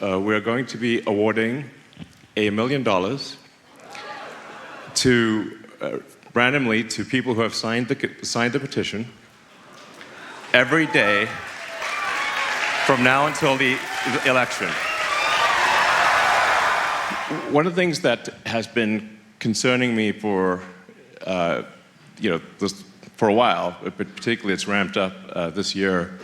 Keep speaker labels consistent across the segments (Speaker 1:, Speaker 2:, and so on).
Speaker 1: we're going to be awarding $1 million to randomly to people who have signed the petition every day from now until the election. One of the things that has been concerning me for for a while, but particularly it's ramped up this year,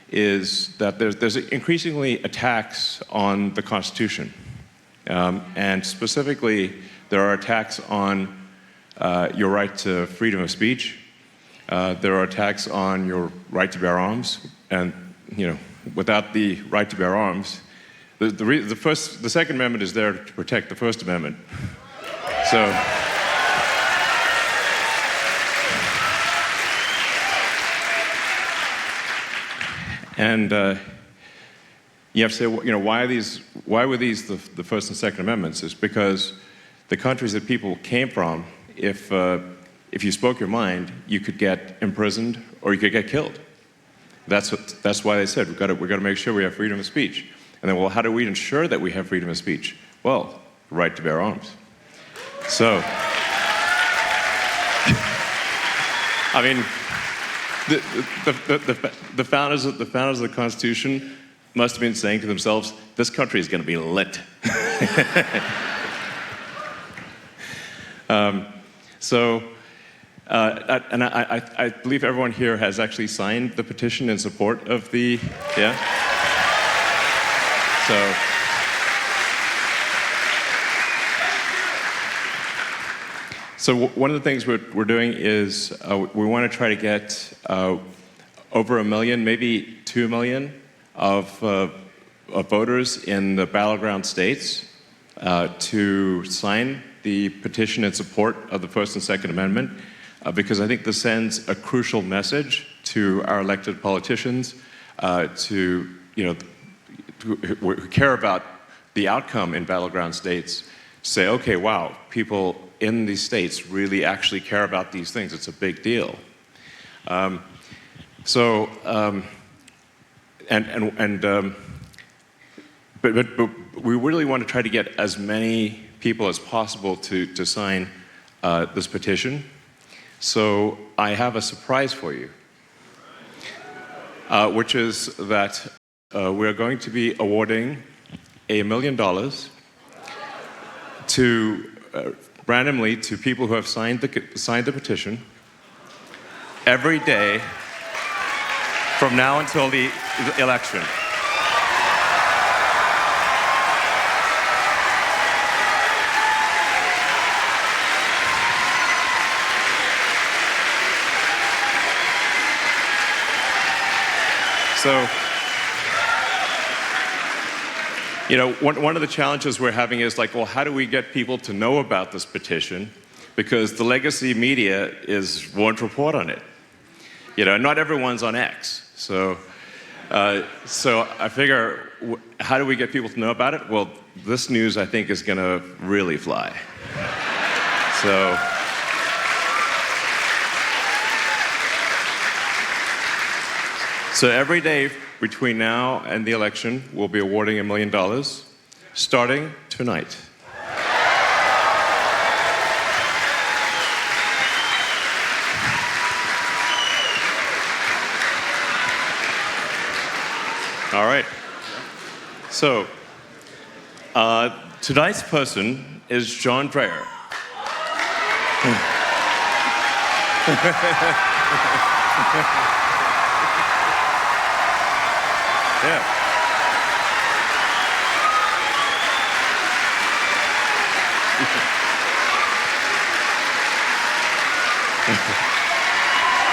Speaker 1: is that there's increasingly attacks on the Constitution. And specifically, there are attacks on your right to freedom of speech. There are attacks on your right to bear arms. And, without the right to bear arms, the Second Amendment is there to protect the First Amendment. So, and you have to say, why were these the First and Second Amendments? It's because the countries that people came from, if you spoke your mind, you could get imprisoned or you could get killed. That's why they said we've got to make sure we have freedom of speech. And then, well, how do we ensure that we have freedom of speech? Well, the right to bear arms. So, I mean, the founders of the Constitution must have been saying to themselves, "This country is going to be lit." And I believe everyone here has actually signed the petition in support of the, yeah? So one of the things we're doing is we want to try to get over 1 million, maybe 2 million of voters in the battleground states to sign the petition in support of the First and Second Amendment, because I think this sends a crucial message to our elected politicians who care about the outcome in battleground states. Say, okay, wow, people in these states really actually care about these things. It's a big deal. But we really want to try to get as many people as possible to sign this petition. So I have a surprise for you, which is that we're going to be awarding $1 million to randomly to people who have signed the petition every day from now until the election. So, one of the challenges we're having is like, well, how do we get people to know about this petition? Because the legacy media won't report on it. Not everyone's on X. So I figure, how do we get people to know about it? Well, this news, I think, is going to really fly. So every day between now and the election, we'll be awarding $1 million, starting tonight. All right. So tonight's person is John Dreyer. Yeah.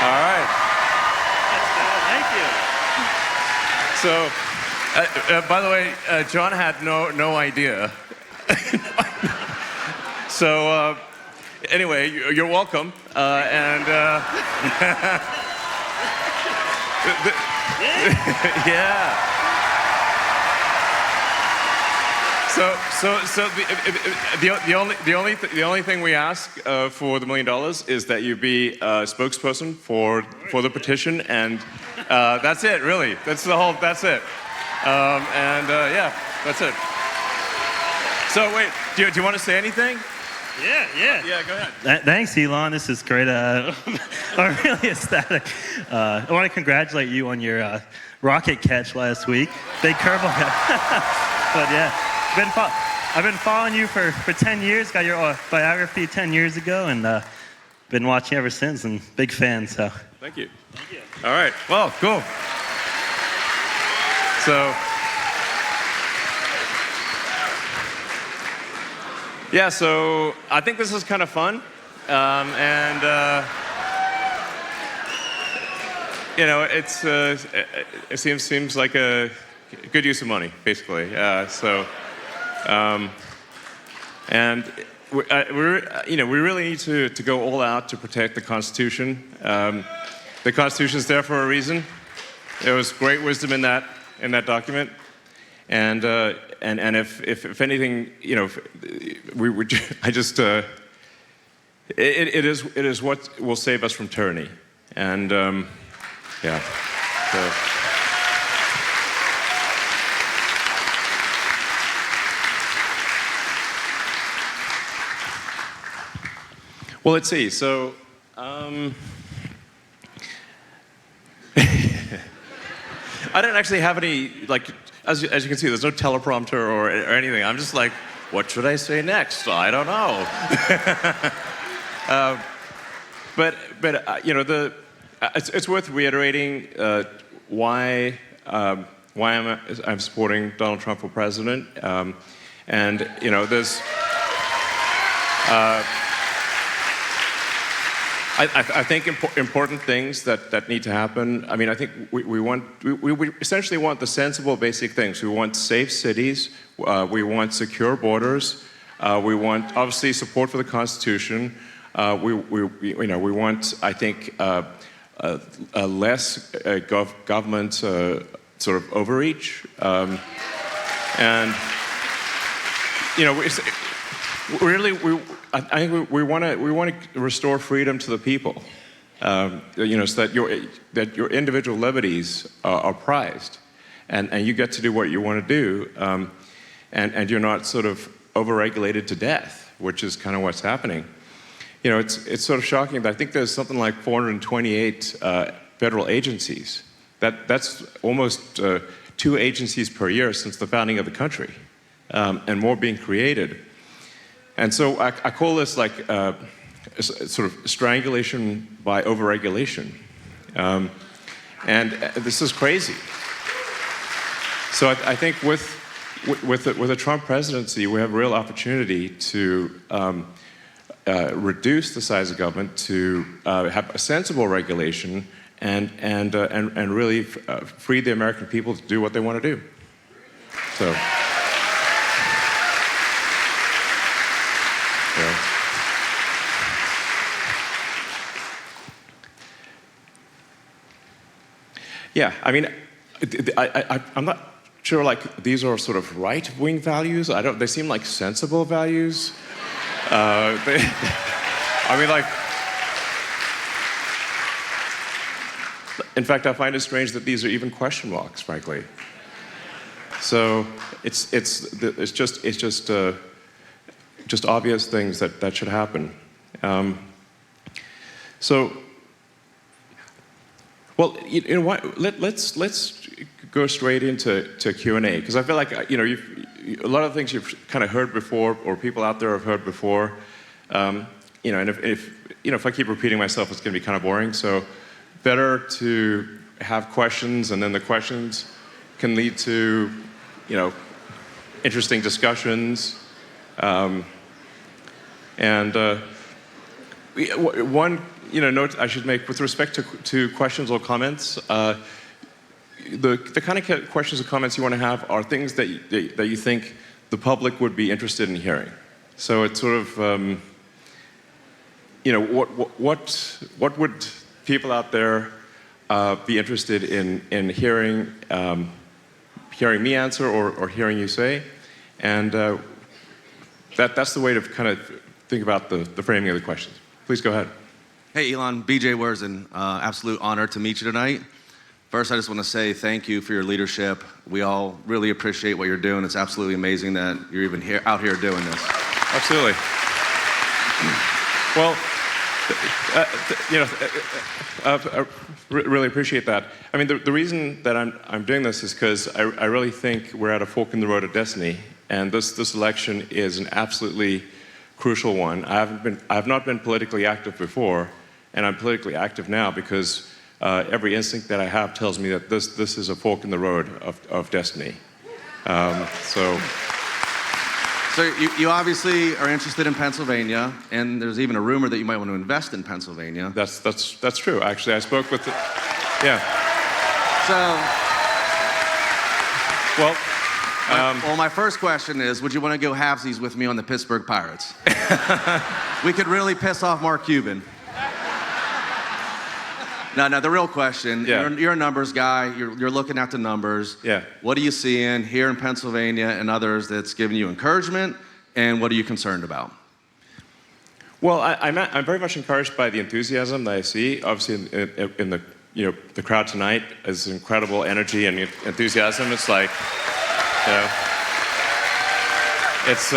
Speaker 1: All right.
Speaker 2: Thank you.
Speaker 1: So, by the way, John had no idea. So, anyway, you're welcome. Yeah. So the only thing we ask for the $1 million is that you be a spokesperson for the petition, and that's it, really. That's it. Yeah. That's it. So wait, do you want to say anything?
Speaker 2: Yeah.
Speaker 1: Yeah, go ahead.
Speaker 3: Thanks, Elon. This is great. I'm really ecstatic. I want to congratulate you on your rocket catch last week. Big curveball. But yeah, I've been following you for 10 years. Got your biography 10 years ago, and been watching ever since. And big fan. So.
Speaker 1: Thank you. All right. Well, cool. So. Yeah, so I think this is kind of fun, and you know, it seems like a good use of money, basically. And we really need to go all out to protect the Constitution. The Constitution is there for a reason. There was great wisdom in that document. And if anything, you know, it is what will save us from tyranny, and yeah. So. Well, let's see. So. I don't actually have any, like, as you can see, there's no teleprompter or anything. I'm just like, what should I say next? I don't know. But you know, it's worth reiterating why I'm supporting Donald Trump for president. And you know, there's. I think important things that need to happen. I mean, I think we essentially want the sensible basic things. We want safe cities. We want secure borders. We want obviously support for the Constitution. We want, I think, less government sort of overreach. And you know, I think we want to restore freedom to the people, you know, so that your individual liberties are prized, and you get to do what you want to do, and you're not sort of overregulated to death, which is kind of what's happening. You know, it's sort of shocking, but I think there's something like 428 federal agencies. That's almost 2 agencies per year since the founding of the country, and more being created. And so I call this like sort of strangulation by overregulation. And this is crazy. So I think with the Trump presidency, we have a real opportunity to reduce the size of government, to have a sensible regulation, and really free the American people to do what they want to do. So. Yeah, I mean, I'm not sure, like, these are sort of right-wing values. They seem like sensible values. I mean, like, in fact, I find it strange that these are even question marks, frankly. So it's just obvious things that should happen. So. Well, you know what? Let's go straight into Q&A, because I feel like, you know, a lot of things you've kind of heard before, or people out there have heard before. You know, and if I keep repeating myself, it's going to be kind of boring. So, better to have questions, and then the questions can lead to, you know, interesting discussions. One. You know, note I should make with respect to questions or comments. The kind of questions or comments you want to have are things that you think the public would be interested in hearing. So it's sort of, you know, what would people out there be interested in hearing me answer or hearing you say, and that's the way to kind of think about the framing of the questions. Please go ahead.
Speaker 4: Hey, Elon, BJ Wurzen, absolute honor to meet you tonight. First, I just want to say thank you for your leadership. We all really appreciate what you're doing. It's absolutely amazing that you're even out here doing this.
Speaker 1: Absolutely. Well, really appreciate that. I mean, the reason that I'm doing this is because I really think we're at a fork in the road of destiny, and this election is an absolutely crucial one. I have not been politically active before, and I'm politically active now because every instinct that I have tells me that this is a fork in the road of destiny.
Speaker 4: So you obviously are interested in Pennsylvania, and there's even a rumor that you might want to invest in Pennsylvania.
Speaker 1: That's true. Actually, I spoke with yeah.
Speaker 4: Well, my first question is, would you want to go halvesies with me on the Pittsburgh Pirates? We could really piss off Mark Cuban. No, the real question, you're a numbers guy, you're looking at the numbers.
Speaker 1: Yeah.
Speaker 4: What are you seeing here in Pennsylvania and others that's giving you encouragement, and what are you concerned about?
Speaker 1: Well, I'm very much encouraged by the enthusiasm that I see. Obviously, in the crowd tonight is incredible energy and enthusiasm. It's like, it's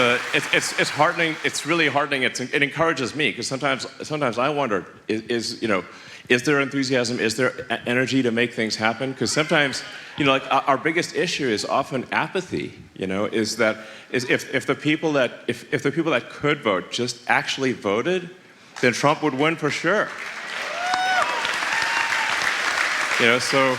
Speaker 1: heartening. It's really heartening. It encourages me because sometimes I wonder, is there enthusiasm? Is there energy to make things happen? Because sometimes, like our biggest issue is often apathy. Is that if the people that could vote just actually voted, then Trump would win for sure. So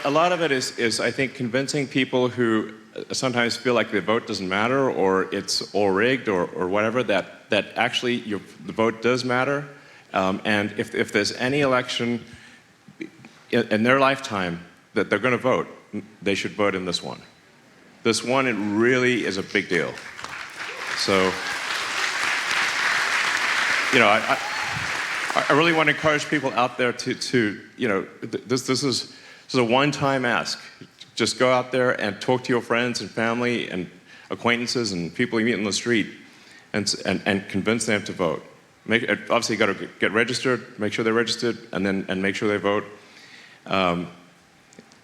Speaker 1: a lot of it is I think convincing people who sometimes feel like the vote doesn't matter or it's all rigged or whatever that actually the vote does matter. And if there's any election in their lifetime that they're going to vote, they should vote in this one. This one, it really is a big deal. So, I really want to encourage people out there to this is a one-time ask. Just go out there and talk to your friends and family and acquaintances and people you meet in the street and convince them to vote. Obviously, you got to get registered, make sure they're registered, and make sure they vote.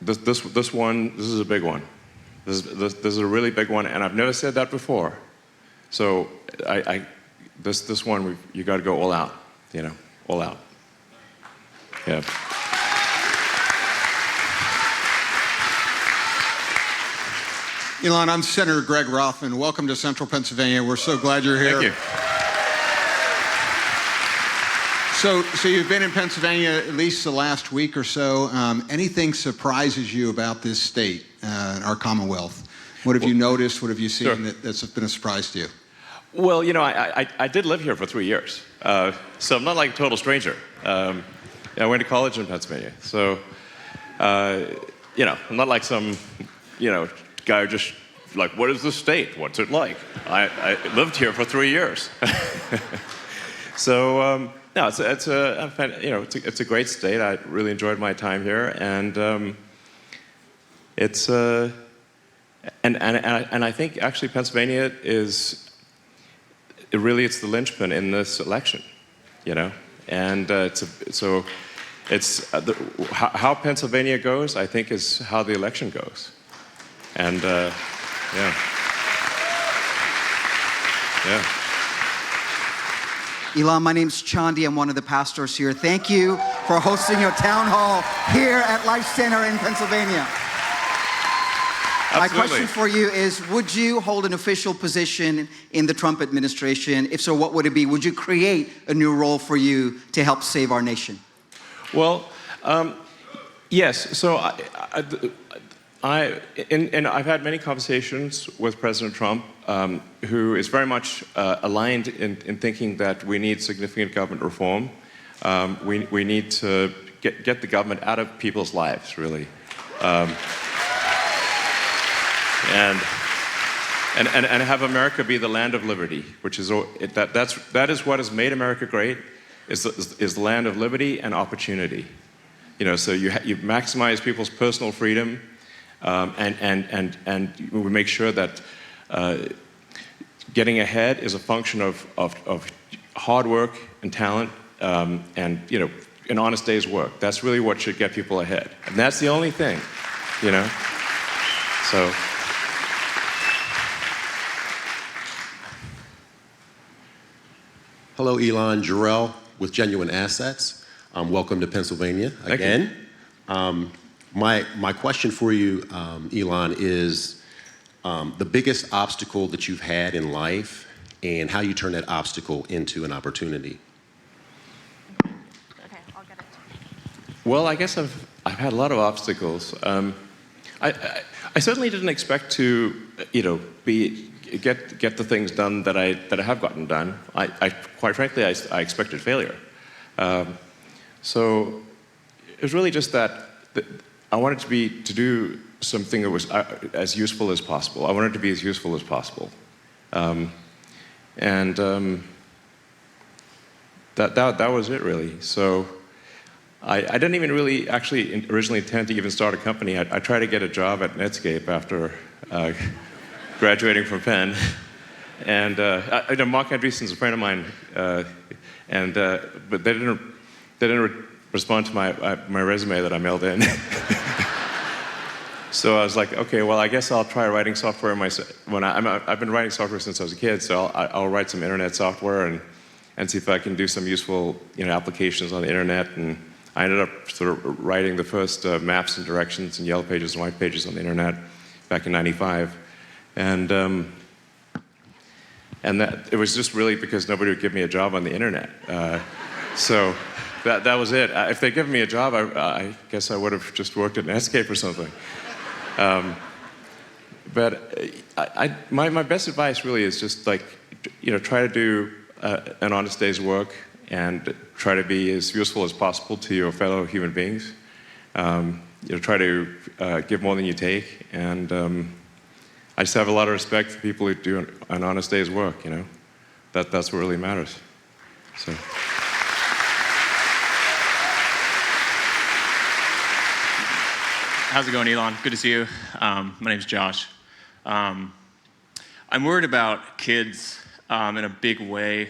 Speaker 1: This is a big one. This is a really big one, and I've never said that before. So this one you got to go all out, all out. Yeah.
Speaker 5: Elon, I'm Senator Greg Rothman. Welcome to Central Pennsylvania. We're so glad you're here.
Speaker 1: Thank you.
Speaker 5: So you've been in Pennsylvania at least the last week or so. Anything surprises you about this state, our Commonwealth? What have you noticed? What have you seen that's been a surprise to you?
Speaker 1: Well, I did live here for 3 years, so I'm not like a total stranger. I went to college in Pennsylvania, so I'm not like some guy who just like, what is the state? What's it like? I lived here for 3 years, so. No, it's a great state. I really enjoyed my time here, and and I think actually Pennsylvania it's the linchpin in this election, and how Pennsylvania goes, I think, is how the election goes, and yeah.
Speaker 6: Elon, my name's Chandi. I'm one of the pastors here. Thank you for hosting your town hall here at Life Center in Pennsylvania.
Speaker 1: Absolutely.
Speaker 6: My question for you is, would you hold an official position in the Trump administration? If so, what would it be? Would you create a new role for you to help save our nation?
Speaker 1: Well, yes. So I've had many conversations with President Trump, who is very much aligned in thinking that we need significant government reform. We need to get the government out of people's lives, really, and have America be the land of liberty, which is that is what has made America great, is the land of liberty and opportunity. So you maximize people's personal freedom. And we make sure that getting ahead is a function of hard work and talent, and an honest day's work. That's really what should get people ahead. And that's the only thing, you know? So.
Speaker 7: Hello, Elon. Jarrell with Genuine Assets. Welcome to Pennsylvania again. My question for you, Elon, is the biggest obstacle that you've had in life and how you turn that obstacle into an opportunity.
Speaker 8: Okay, I'll get it.
Speaker 1: Well, I guess I've had a lot of obstacles. I certainly didn't expect to, get the things done that I have gotten done. Quite frankly, I expected failure. So it was really just that I wanted to do something that was as useful as possible. I wanted to be as useful as possible. That was it, really. So I didn't even really actually originally intend to even start a company. I tried to get a job at Netscape after graduating from Penn. And Mark Andreessen's a friend of mine, but they didn't respond to my resume that I mailed in. So I was like, okay, well, I guess I'll try writing software myself. I've been writing software since I was a kid, so I'll write some internet software and see if I can do some useful applications on the internet. And I ended up sort of writing the first maps and directions and yellow pages and white pages on the internet back in '95. And that it was just really because nobody would give me a job on the internet. So that was it. If they'd given me a job, I guess I would have just worked at Netscape or something. But my best advice really is just try to do an honest day's work and try to be as useful as possible to your fellow human beings. Try to give more than you take, and I just have a lot of respect for people who do an honest day's work. That's what really matters. So.
Speaker 2: How's it going, Elon? Good to see you. My name's Josh. I'm worried about kids in a big way.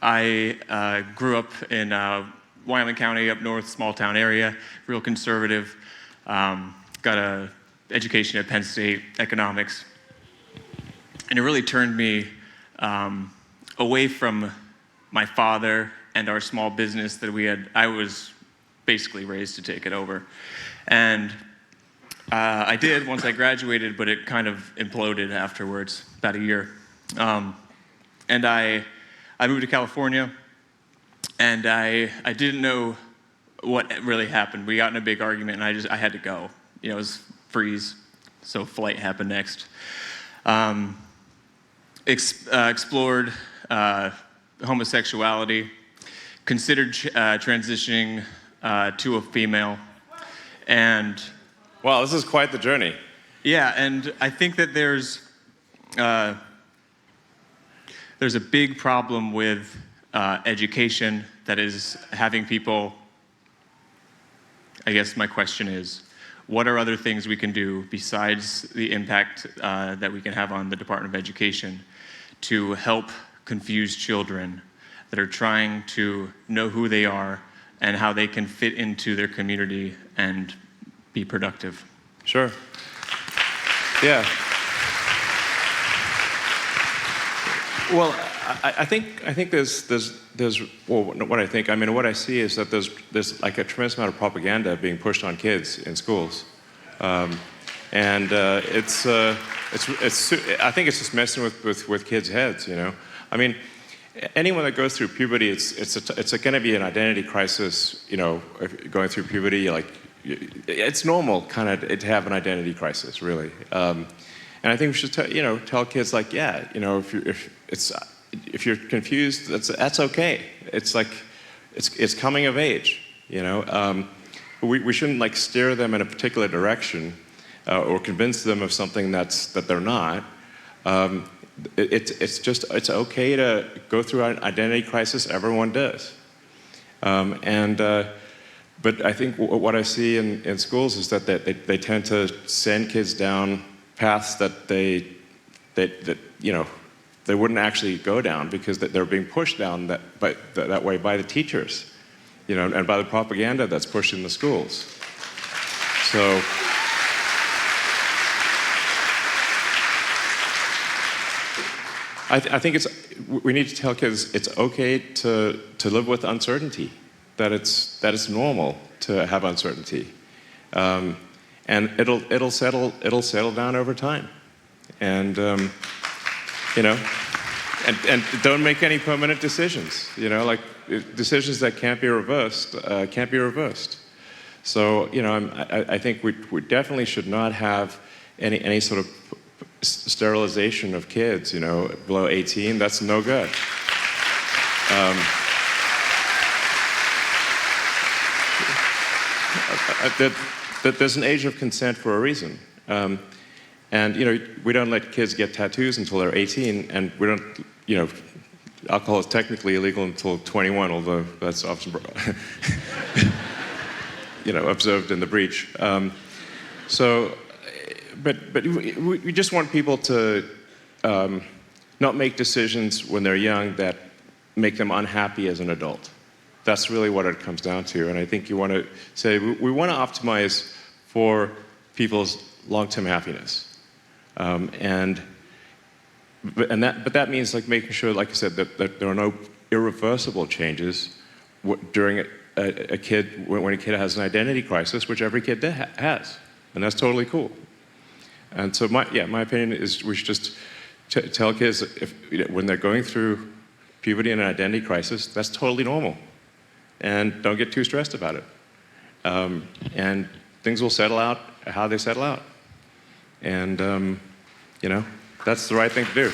Speaker 2: I grew up in Wyoming County, up north, small town area, real conservative. Got a education at Penn State, economics. And it really turned me away from my father and our small business that we had. I was basically raised to take it over. And I did once I graduated, but it kind of imploded afterwards, about a year. And I moved to California, and I didn't know what really happened. We got in a big argument, and I had to go. It was freeze, so flight happened next. Explored homosexuality, considered transitioning to a female, and
Speaker 1: wow, this is quite the journey.
Speaker 2: Yeah, and I think that there's a big problem with education that is having people. I guess my question is, what are other things we can do besides the impact that we can have on the Department of Education to help confused children that are trying to know who they are and how they can fit into their community and be productive?
Speaker 1: Sure. Yeah. Well, I think there's well, what I think. I mean, what I see is that there's like a tremendous amount of propaganda being pushed on kids in schools, and it's I think it's just messing with kids' heads. I mean, anyone that goes through puberty, it's going to be an identity crisis. Going through puberty, it's normal kind of to have an identity crisis, really. And I think we should tell kids if you're confused, that's okay. It's like it's coming of age. We shouldn't steer them in a particular direction or convince them of something that they're not. It's okay to go through an identity crisis. Everyone does. But I think what I see in schools is that they tend to send kids down paths that they wouldn't actually go down because they're being pushed down that way by the teachers. and by the propaganda that's pushed in the schools. So, I think we need to tell kids it's okay to live with uncertainty, that it's normal to have uncertainty, and it'll settle down over time, and and don't make any permanent decisions. Like decisions that can't be reversed can't be reversed. So I think we definitely should not have any sort of sterilization of kids, below 18. That's no good. There's an age of consent for a reason. And we don't let kids get tattoos until they're 18, and we don't, alcohol is technically illegal until 21, although that's often, observed in the breach. But we just want people to not make decisions when they're young that make them unhappy as an adult. That's really what it comes down to. And I think you want to say we want to optimize for people's long-term happiness. But that means making sure, like I said, that there are no irreversible changes during a kid when a kid has an identity crisis, which every kid has, and that's totally cool. And so my opinion is we should just tell kids when they're going through puberty and an identity crisis, that's totally normal, and don't get too stressed about it. And things will settle out how they settle out, and that's the right thing to do.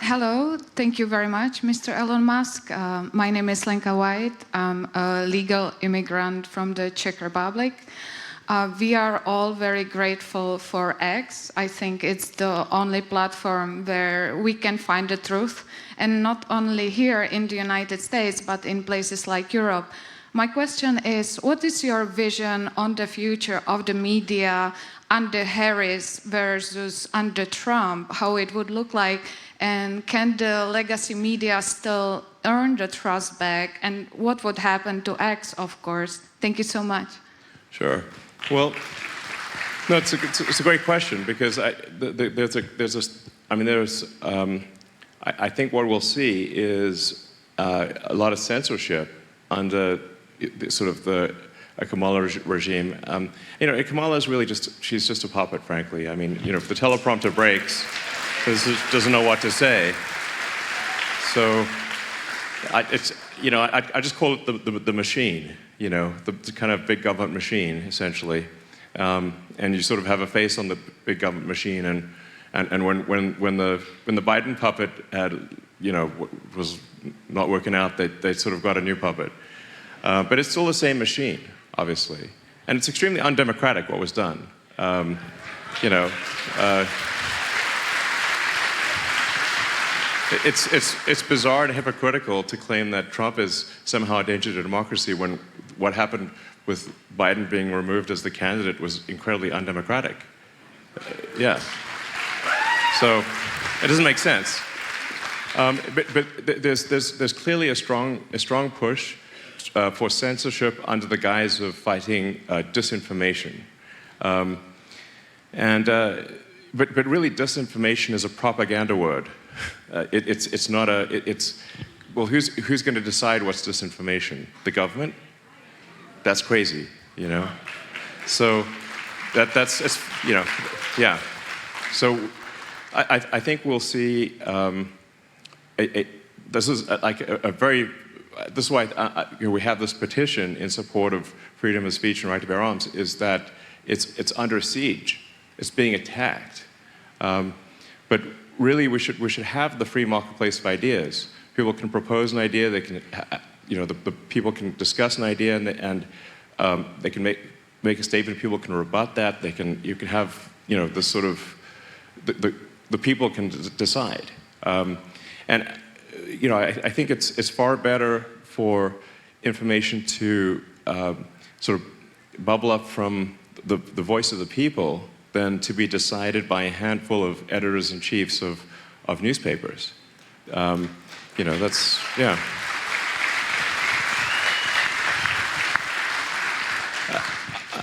Speaker 9: Hello, thank you very much, Mr. Elon Musk. My name is Lenka White. I'm a legal immigrant from the Czech Republic. We are all very grateful for X. I think it's the only platform where we can find the truth, and not only here in the United States, but in places like Europe. My question is, what is your vision on the future of the media under Harris versus under Trump, how it would look like, and can the legacy media still earn the trust back, and what would happen to X, of course? Thank you so much.
Speaker 1: Sure. Well, no, it's a great question, because I think what we'll see is a lot of censorship under sort of the Kamala regime. Kamala is really she's just a puppet, frankly. I mean, if the teleprompter breaks, doesn't know what to say. So I just call it the machine, the kind of big government machine, essentially. And you sort of have a face on the big government machine, and when the Biden puppet was not working out, they sort of got a new puppet. But it's still the same machine, obviously. And it's extremely undemocratic what was done. It's bizarre and hypocritical to claim that Trump is somehow a danger to democracy when what happened with Biden being removed as the candidate was incredibly undemocratic. Yeah. So it doesn't make sense. But there's clearly a strong push for censorship under the guise of fighting disinformation. But really, disinformation is a propaganda word. It's not well, who's going to decide what's disinformation? The government? That's crazy, So that's yeah. So I think we'll see. This is this is why we have this petition in support of freedom of speech and right to bear arms, is that it's under siege. It's being attacked. But really, we should have the free marketplace of ideas. People can propose an idea. They can, the people can discuss an idea, and they can make a statement. People can rebut that. You can have this sort of the people can decide. And I think it's far better for information to sort of bubble up from the voice of the people than to be decided by a handful of editors-in-chiefs of of newspapers. That's, yeah.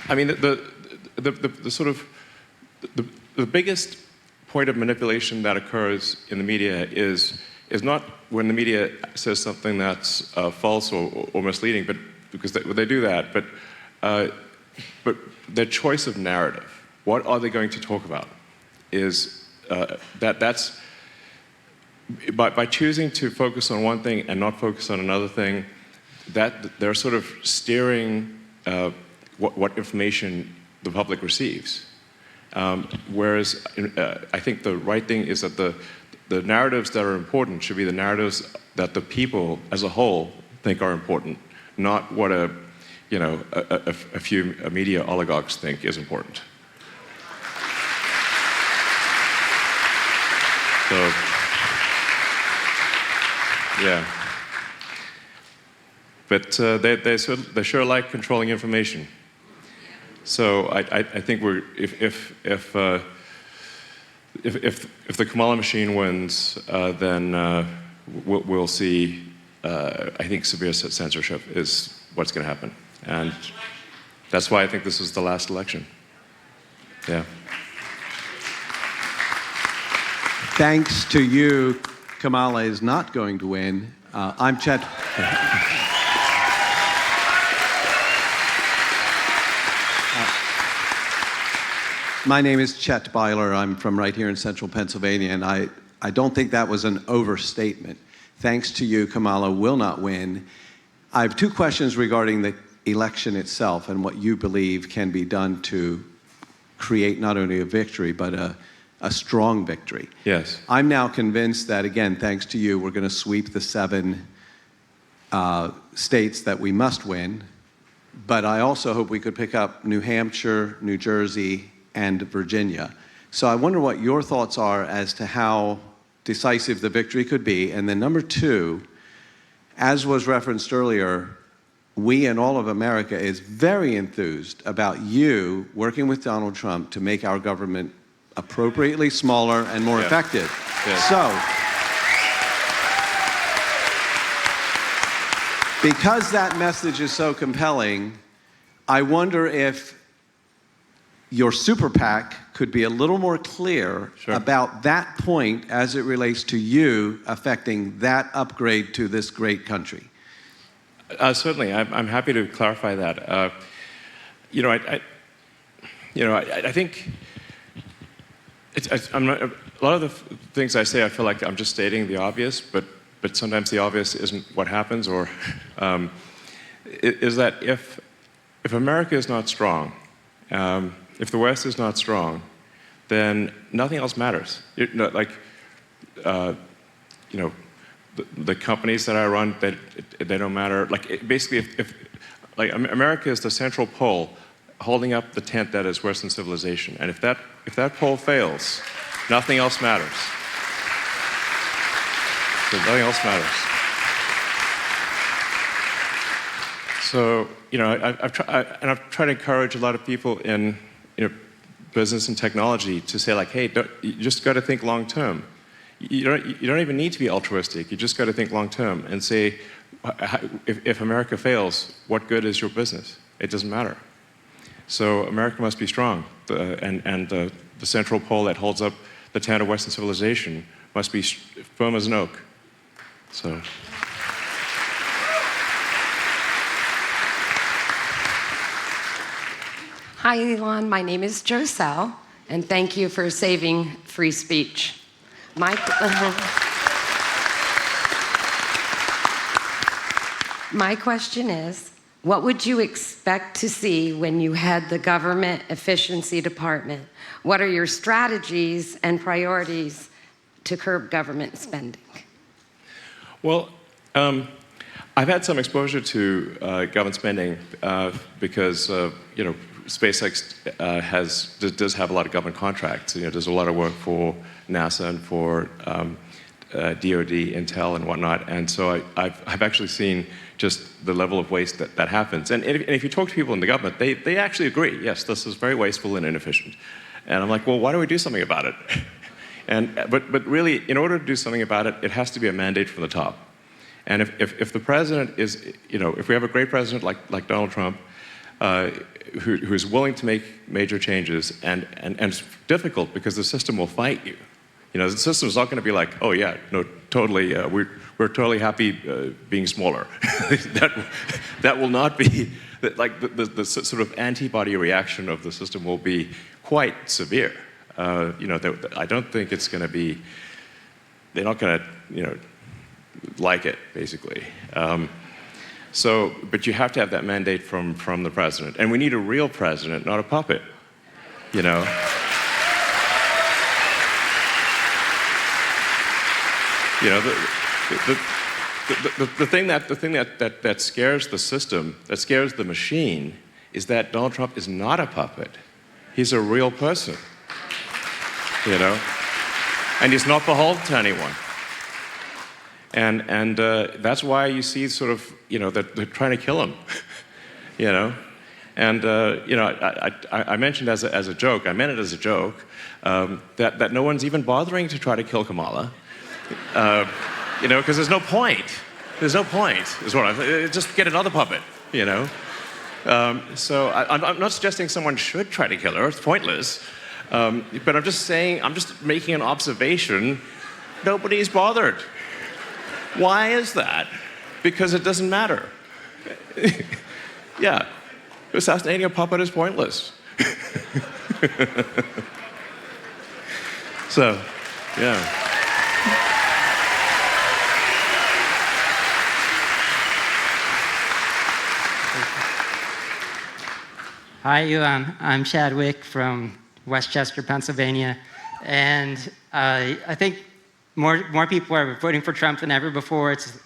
Speaker 1: I mean, the sort of, the biggest point of manipulation that occurs in the media is not when the media says something that's false or misleading, but because they do that, but their choice of narrative. What are they going to talk about? Is that's by choosing to focus on one thing and not focus on another thing, that they're sort of steering what information the public receives. Whereas I think the right thing is that the narratives that are important should be the narratives that the people as a whole think are important, not what a few media oligarchs think is important. So, yeah. But they sure like controlling information. So I think if the Kamala machine wins, then we'll see. I think severe censorship is what's going to happen, and that's why I think this is the last election. Yeah.
Speaker 10: Thanks to you, Kamala is not going to win. I'm Chet. My name is Chet Byler. I'm from right here in central Pennsylvania, and I don't think that was an overstatement. Thanks to you, Kamala will not win. I have two questions regarding the election itself and what you believe can be done to create not only a victory, but a strong victory.
Speaker 1: Yes.
Speaker 10: I'm now convinced that, again, thanks to you, we're going to sweep the 7 states that we must win. But I also hope we could pick up New Hampshire, New Jersey, and Virginia. So I wonder what your thoughts are as to how decisive the victory could be. And then number 2, as was referenced earlier, we and all of America is very enthused about you working with Donald Trump to make our government appropriately smaller and more effective.
Speaker 1: Yeah.
Speaker 10: So, because that message is so compelling, I wonder if your super PAC could be a little more clear about that point as it relates to you affecting that upgrade to this great country.
Speaker 1: Certainly, I'm happy to clarify that. I think a lot of the things I say, I feel like I'm just stating the obvious, but sometimes the obvious isn't what happens, or is that if America is not strong, if the West is not strong, then nothing else matters. The companies that I run, they don't matter. Basically, if America is the central pole holding up the tent that is Western civilization, and if that pole fails, nothing else matters. So nothing else matters. So I've tried to encourage a lot of people in business and technology to say, like, hey, you just got to think long term. You don't even need to be altruistic. You just got to think long term and say, if America fails, what good is your business? It doesn't matter. So America must be strong, and the central pole that holds up the tent of Western civilization must be firm as an oak. So.
Speaker 11: Hi, Elon. My name is Joselle, and thank you for saving free speech. My question is, what would you expect to see when you head the Government Efficiency Department? What are your strategies and priorities to curb government spending?
Speaker 1: Well, I've had some exposure to government spending because SpaceX does have a lot of government contracts. There's a lot of work for NASA and for DoD, Intel, and whatnot. And so I've actually seen just the level of waste that happens. And if you talk to people in the government, they actually agree. Yes, this is very wasteful and inefficient. And I'm like, well, why don't we do something about it? But really, in order to do something about it, it has to be a mandate from the top. And if the president is, if we have a great president like Donald Trump, who is willing to make major changes, and it's difficult because the system will fight you. The system is not going to be like, oh yeah, no, totally, we're totally happy being smaller. that will not be, like the sort of antibody reaction of the system will be quite severe. I don't think it's going to be, they're not going to, like it, basically. But you have to have that mandate from the president. And we need a real president, not a puppet, The thing that scares the system, that scares the machine, is that Donald Trump is not a puppet. He's a real person, and he's not beholden to anyone. And that's why you see sort of, that they're trying to kill him, And, I mentioned as a joke, I meant it as a joke, that no one's even bothering to try to kill Kamala, because there's no point. There's no point, is what just get another puppet, So I'm not suggesting someone should try to kill her, it's pointless. But I'm just saying, I'm just making an observation, nobody's bothered. Why is that? Because it doesn't matter. Yeah, assassinating a puppet is pointless. So, yeah.
Speaker 12: Hi, Elon. I'm Chadwick from Westchester, Pennsylvania. And I think more people are voting for Trump than ever before. It's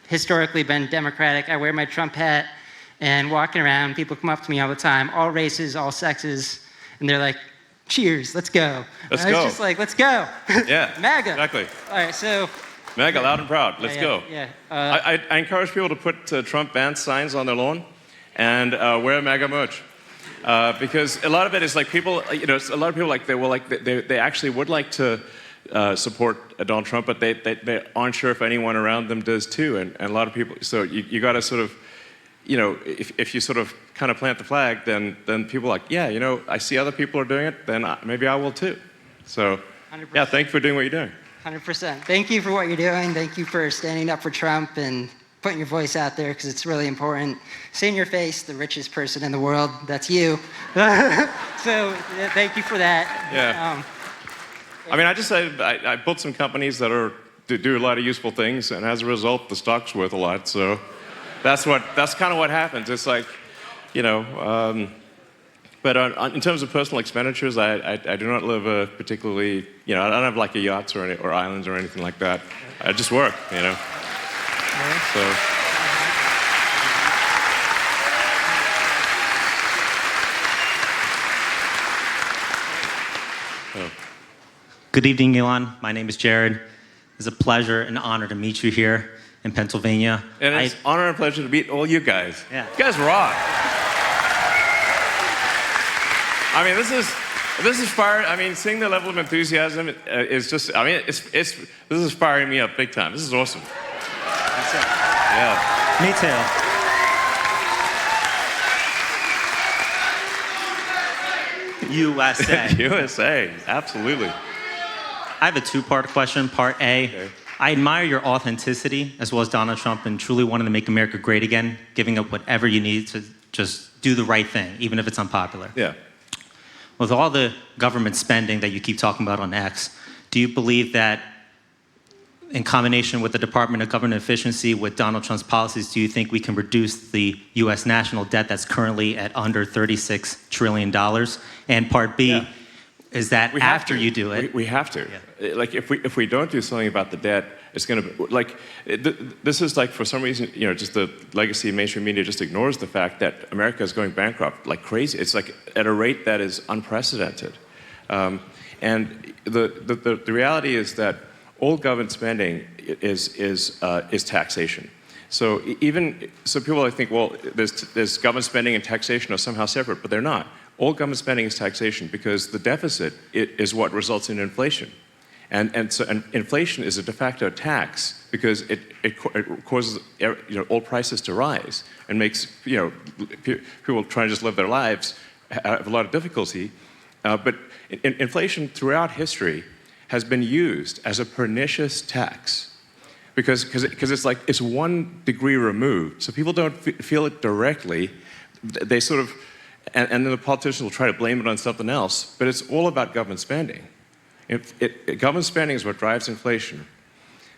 Speaker 12: historically been Democratic. I wear my Trump hat and walking around, people come up to me all the time, all races, all sexes, and they're like, cheers, let's go.
Speaker 1: Let's
Speaker 12: go.
Speaker 1: go.
Speaker 12: It's just like, let's go.
Speaker 1: Yeah,
Speaker 12: MAGA.
Speaker 1: exactly.
Speaker 12: All right, so.
Speaker 1: MAGA, loud and proud, let's go.
Speaker 12: Yeah.
Speaker 1: I encourage people to put Trump ban signs on their lawn and wear MAGA merch. Because a lot of it is like people, a lot of people they actually would like to support Donald Trump, but they aren't sure if anyone around them does too. And a lot of people, so you got to sort of, if you sort of kind of plant the flag, then people are like, yeah, I see other people are doing it, then maybe I will too. So,
Speaker 12: 100%.
Speaker 1: Yeah, thank you for doing what you're doing.
Speaker 12: 100%. Thank you for what you're doing. Thank you for standing up for Trump and putting your voice out there, because it's really important. Seeing your face, the richest person in the world, that's you. So thank you for that.
Speaker 1: Yeah. I mean, I built some companies that do a lot of useful things, and as a result, the stock's worth a lot. So that's kind of what happens. It's like, but in terms of personal expenditures, I do not live particularly, I don't have like a yachts or islands or anything like that. I just work, So.
Speaker 13: Good evening, Elon. My name is Jared. It's a pleasure and honor to meet you here in Pennsylvania.
Speaker 1: And it's an honor and pleasure to meet all you guys.
Speaker 13: Yeah.
Speaker 1: You guys rock. I mean, this is fire. I mean, seeing the level of enthusiasm is just. I mean, this is firing me up big time. This is awesome. Yeah.
Speaker 13: Me too. USA.
Speaker 1: USA, absolutely.
Speaker 13: I have a two-part question. Part A, okay. I admire your authenticity, as well as Donald Trump, and truly wanting to make America great again, giving up whatever you need to just do the right thing, even if it's unpopular.
Speaker 1: Yeah.
Speaker 13: With all the government spending that you keep talking about on X, do you believe that in combination with the Department of Government Efficiency, with Donald Trump's policies, do you think we can reduce the U.S. national debt that's currently at under $36 trillion? And part B, is that after you do it?
Speaker 1: We have to. Yeah. Like, if we don't do something about the debt, it's going to, like, this is like, for some reason, just the legacy of mainstream media just ignores the fact that America is going bankrupt like crazy. It's like at a rate that is unprecedented. And the reality is that all government spending is taxation. So people think, well, there's government spending and taxation are somehow separate, but they're not. All government spending is taxation because the deficit is what results in inflation. And inflation is a de facto tax because it causes all prices to rise and makes people trying to just live their lives have a lot of difficulty. But inflation throughout history has been used as a pernicious tax because it's 1 degree removed, so people don't feel it directly. They sort of, and then the politicians will try to blame it on something else, but it's all about government spending. Government spending is what drives inflation.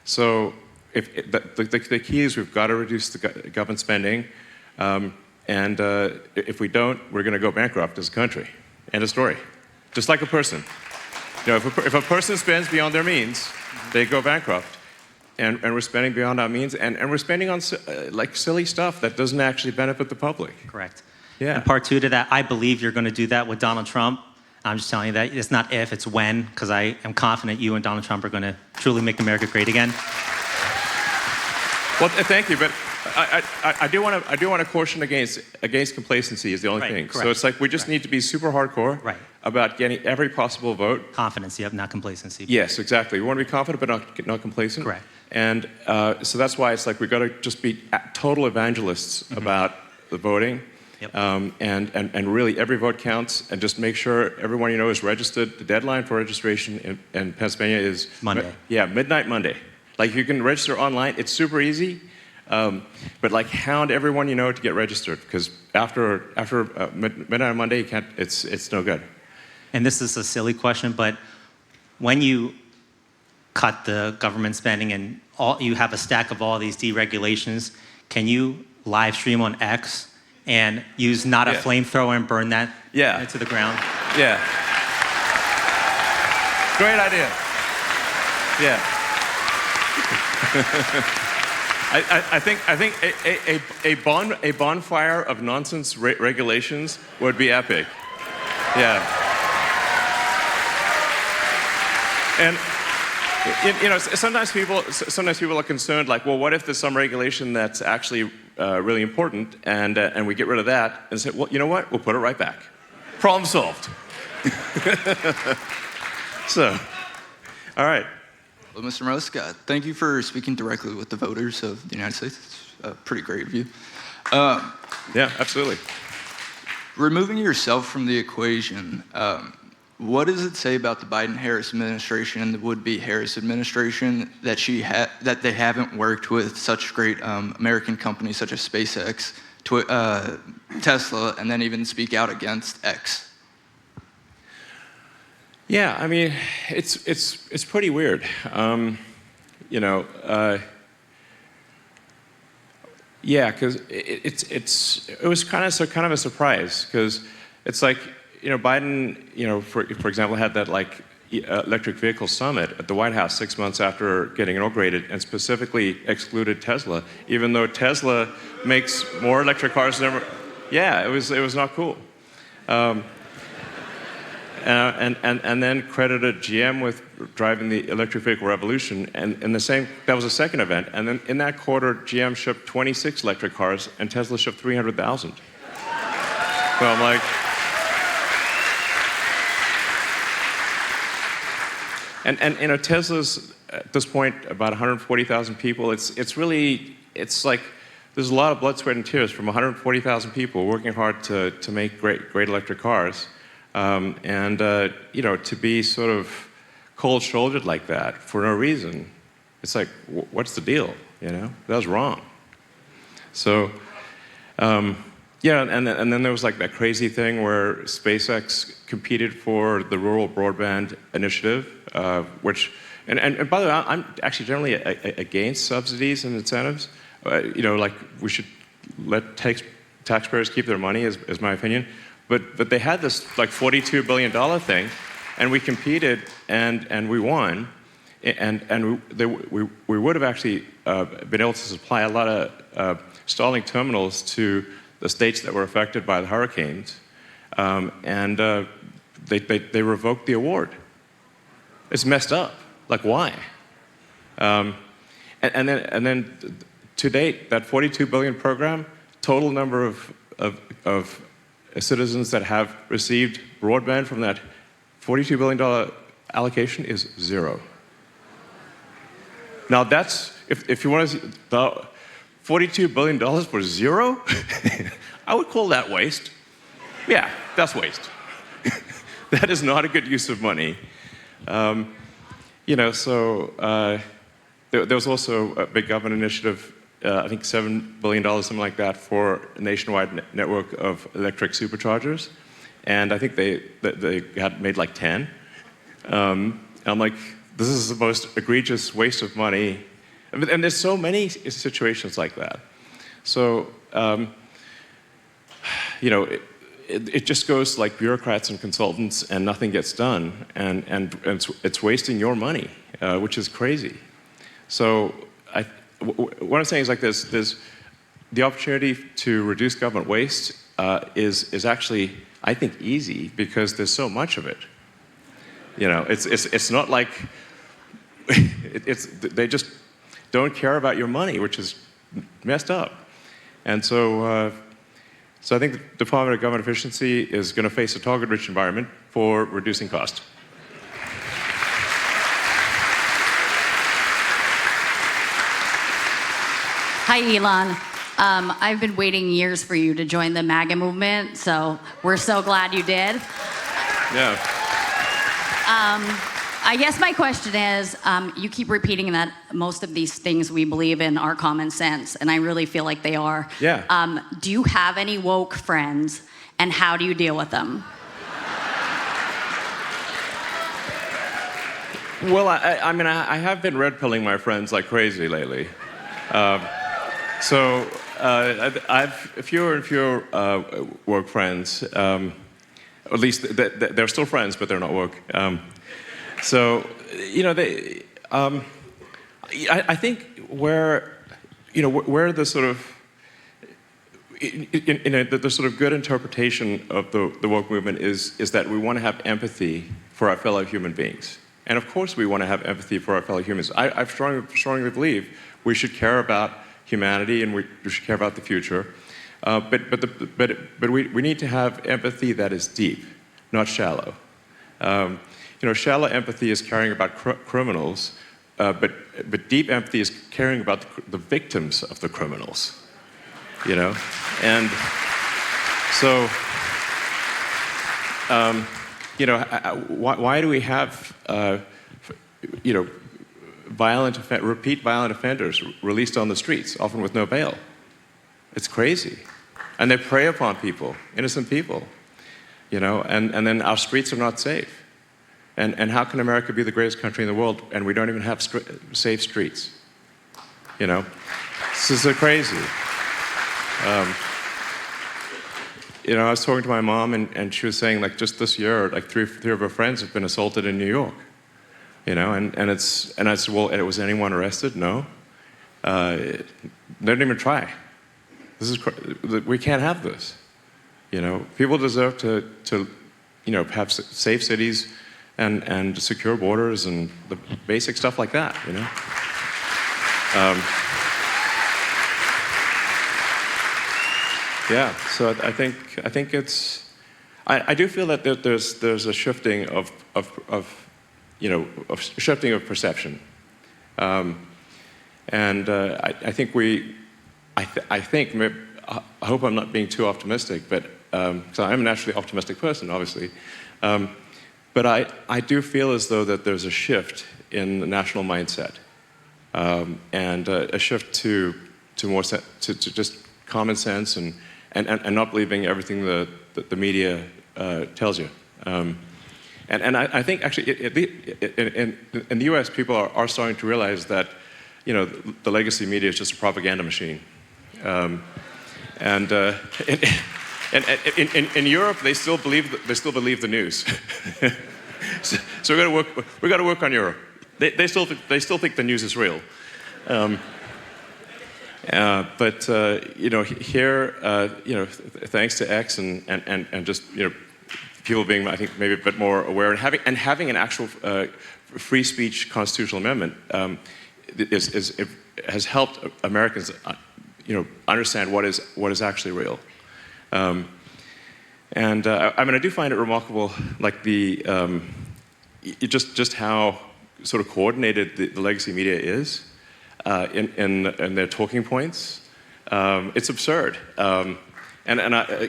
Speaker 1: So the key is we've got to reduce the government spending, and if we don't, we're going to go bankrupt as a country. End of story. Just like a person. If a person spends beyond their means, they go bankrupt. And we're spending beyond our means, and we're spending on like silly stuff that doesn't actually benefit the public.
Speaker 13: Correct.
Speaker 1: Yeah.
Speaker 13: And part 2 to that, I believe you're going to do that with Donald Trump. I'm just telling you that it's not if, it's when, because I am confident you and Donald Trump are going to truly make America great again.
Speaker 1: Well, thank you, but I do want to caution against complacency is the only thing.
Speaker 13: Correct.
Speaker 1: So it's like we just need to be super hardcore about getting every possible vote.
Speaker 13: Confidence, yep, not complacency.
Speaker 1: Yes, exactly. We want to be confident, but not complacent.
Speaker 13: Correct.
Speaker 1: And so that's why it's like we've got to just be total evangelists about the voting.
Speaker 13: Yep.
Speaker 1: And really every vote counts, and just make sure everyone you know is registered. The deadline for registration in Pennsylvania is
Speaker 13: Monday.
Speaker 1: Midnight Monday. Like you can register online. It's super easy, but like hound everyone you know to get registered, because after midnight on Monday you can't. It's no good.
Speaker 13: And this is a silly question, but when you cut the government spending and you have a stack of all these deregulations, can you live stream on X and use not a flamethrower and burn that into the ground?
Speaker 1: Yeah. Great idea. Yeah. I think a bonfire of nonsense regulations would be epic. Yeah. And sometimes people are concerned, like, well, what if there's some regulation that's actually really important, and we get rid of that, and say, well, you know what? We'll put it right back. Problem solved. So, all right.
Speaker 14: Well, Mr. Musk, thank you for speaking directly with the voters of the United States. It's pretty great of you.
Speaker 1: Yeah, absolutely.
Speaker 14: Removing yourself from the equation, what does it say about the Biden-Harris administration and the would-be Harris administration that that they haven't worked with such great American companies such as SpaceX, Tesla, and then even speak out against X?
Speaker 1: Yeah, I mean, it's pretty weird. Yeah, because it was kind of a surprise, because it's like, Biden, for example, had that like electric vehicle summit at the White House 6 months after getting inaugurated, and specifically excluded Tesla, even though Tesla makes more electric cars than ever. Yeah, it was not cool. And then credited GM with driving the electric vehicle revolution, and that was the second event. And then in that quarter, GM shipped 26 electric cars, and Tesla shipped 300,000. So I'm like, and Tesla's at this point about 140,000 people. It's like there's a lot of blood, sweat, and tears from 140,000 people working hard to make great electric cars. To be sort of cold-shouldered like that for no reason, it's like, what's the deal? That was wrong. So, and then there was like that crazy thing where SpaceX competed for the Rural Broadband Initiative, which, and by the way, I'm actually generally against subsidies and incentives. Like we should let taxpayers keep their money, is my opinion. But they had this like $42 billion thing, and we competed and we won, and we would have actually been able to supply a lot of Starlink terminals to the states that were affected by the hurricanes, and they revoked the award. It's messed up. Like, why? And then to date, that $42 billion program, total number of citizens that have received broadband from that $42 billion allocation is 0. Now that's, if you want to see the $42 billion for zero, I would call that waste. Yeah, that's waste. That is not a good use of money. There was also a big government initiative, I think $7 billion, something like that, for a nationwide network of electric superchargers. And I think they had made like 10. And I'm like, this is the most egregious waste of money. And there's so many situations like that. So, it just goes like bureaucrats and consultants and nothing gets done. And it's wasting your money, which is crazy. So what I'm saying is like this, there's the opportunity to reduce government waste is actually, I think, easy because there's so much of it. It's not like, they just don't care about your money, which is messed up. And so I think the Department of Government Efficiency is going to face a target-rich environment for reducing cost.
Speaker 15: Hi, Elon. I've been waiting years for you to join the MAGA movement, so we're so glad you did.
Speaker 1: Yeah.
Speaker 15: I guess my question is, you keep repeating that most of these things we believe in are common sense, and I really feel like they are.
Speaker 1: Yeah.
Speaker 15: Do you have any woke friends, and how do you deal with them?
Speaker 1: Well, I have been red-pilling my friends like crazy lately. I've fewer and fewer woke friends. At least they're still friends, but they're not woke. I think where the sort of the sort of good interpretation of the woke movement is that we want to have empathy for our fellow human beings. And of course we want to have empathy for our fellow humans. I strongly believe we should care about humanity and we should care about the future. But we need to have empathy that is deep, not shallow. Shallow empathy is caring about criminals, but deep empathy is caring about the victims of the criminals. And so, why do we have, repeat violent offenders released on the streets, often with no bail? It's crazy. And they prey upon people, innocent people, and then our streets are not safe. And how can America be the greatest country in the world and we don't even have safe streets? This is so crazy. I was talking to my mom and she was saying like just this year, like three of her friends have been assaulted in New York. And I said, well, was anyone arrested? No. They didn't even try. We can't have this. People deserve to have safe cities and secure borders and the basic stuff like that. Yeah. So I think it's. I do feel that there's a shifting of shifting of perception, and I think I hope I'm not being too optimistic, but because I'm a naturally optimistic person, obviously, but I do feel as though that there's a shift in the national mindset, and a shift to just common sense and not believing everything the media tells you. And I think actually in the U.S. people are starting to realize that the legacy media is just a propaganda machine, and in Europe they still believe the news. So we got to work on Europe. They still think the news is real. But here, thanks to X and just people being, I think, maybe a bit more aware and having an actual free speech constitutional amendment has helped Americans, understand what is actually real. I do find it remarkable, like just how sort of coordinated the legacy media is. in their talking points. It's absurd.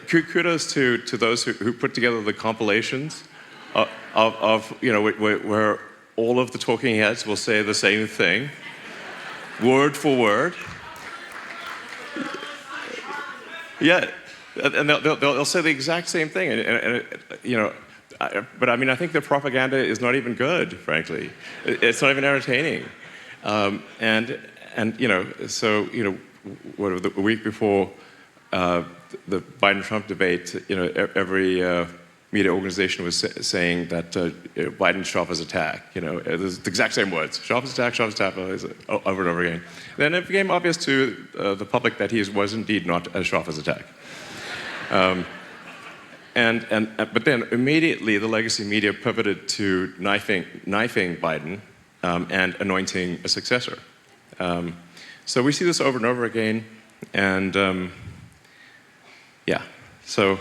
Speaker 1: Kudos to those who put together the compilations of where all of the talking heads will say the same thing, word for word. Yeah, and they'll say the exact same thing, but I mean, I think the propaganda is not even good, frankly. It's not even entertaining, so the week before the Biden-Trump debate, every media organization was saying that Biden sharp as a tack. There's the exact same words: sharp as a tack, sharp as a tack, over and over again. Then it became obvious to the public that he was indeed not as sharp as a tack. But then immediately the legacy media pivoted to knifing Biden and anointing a successor. So we see this over and over again, and yeah. So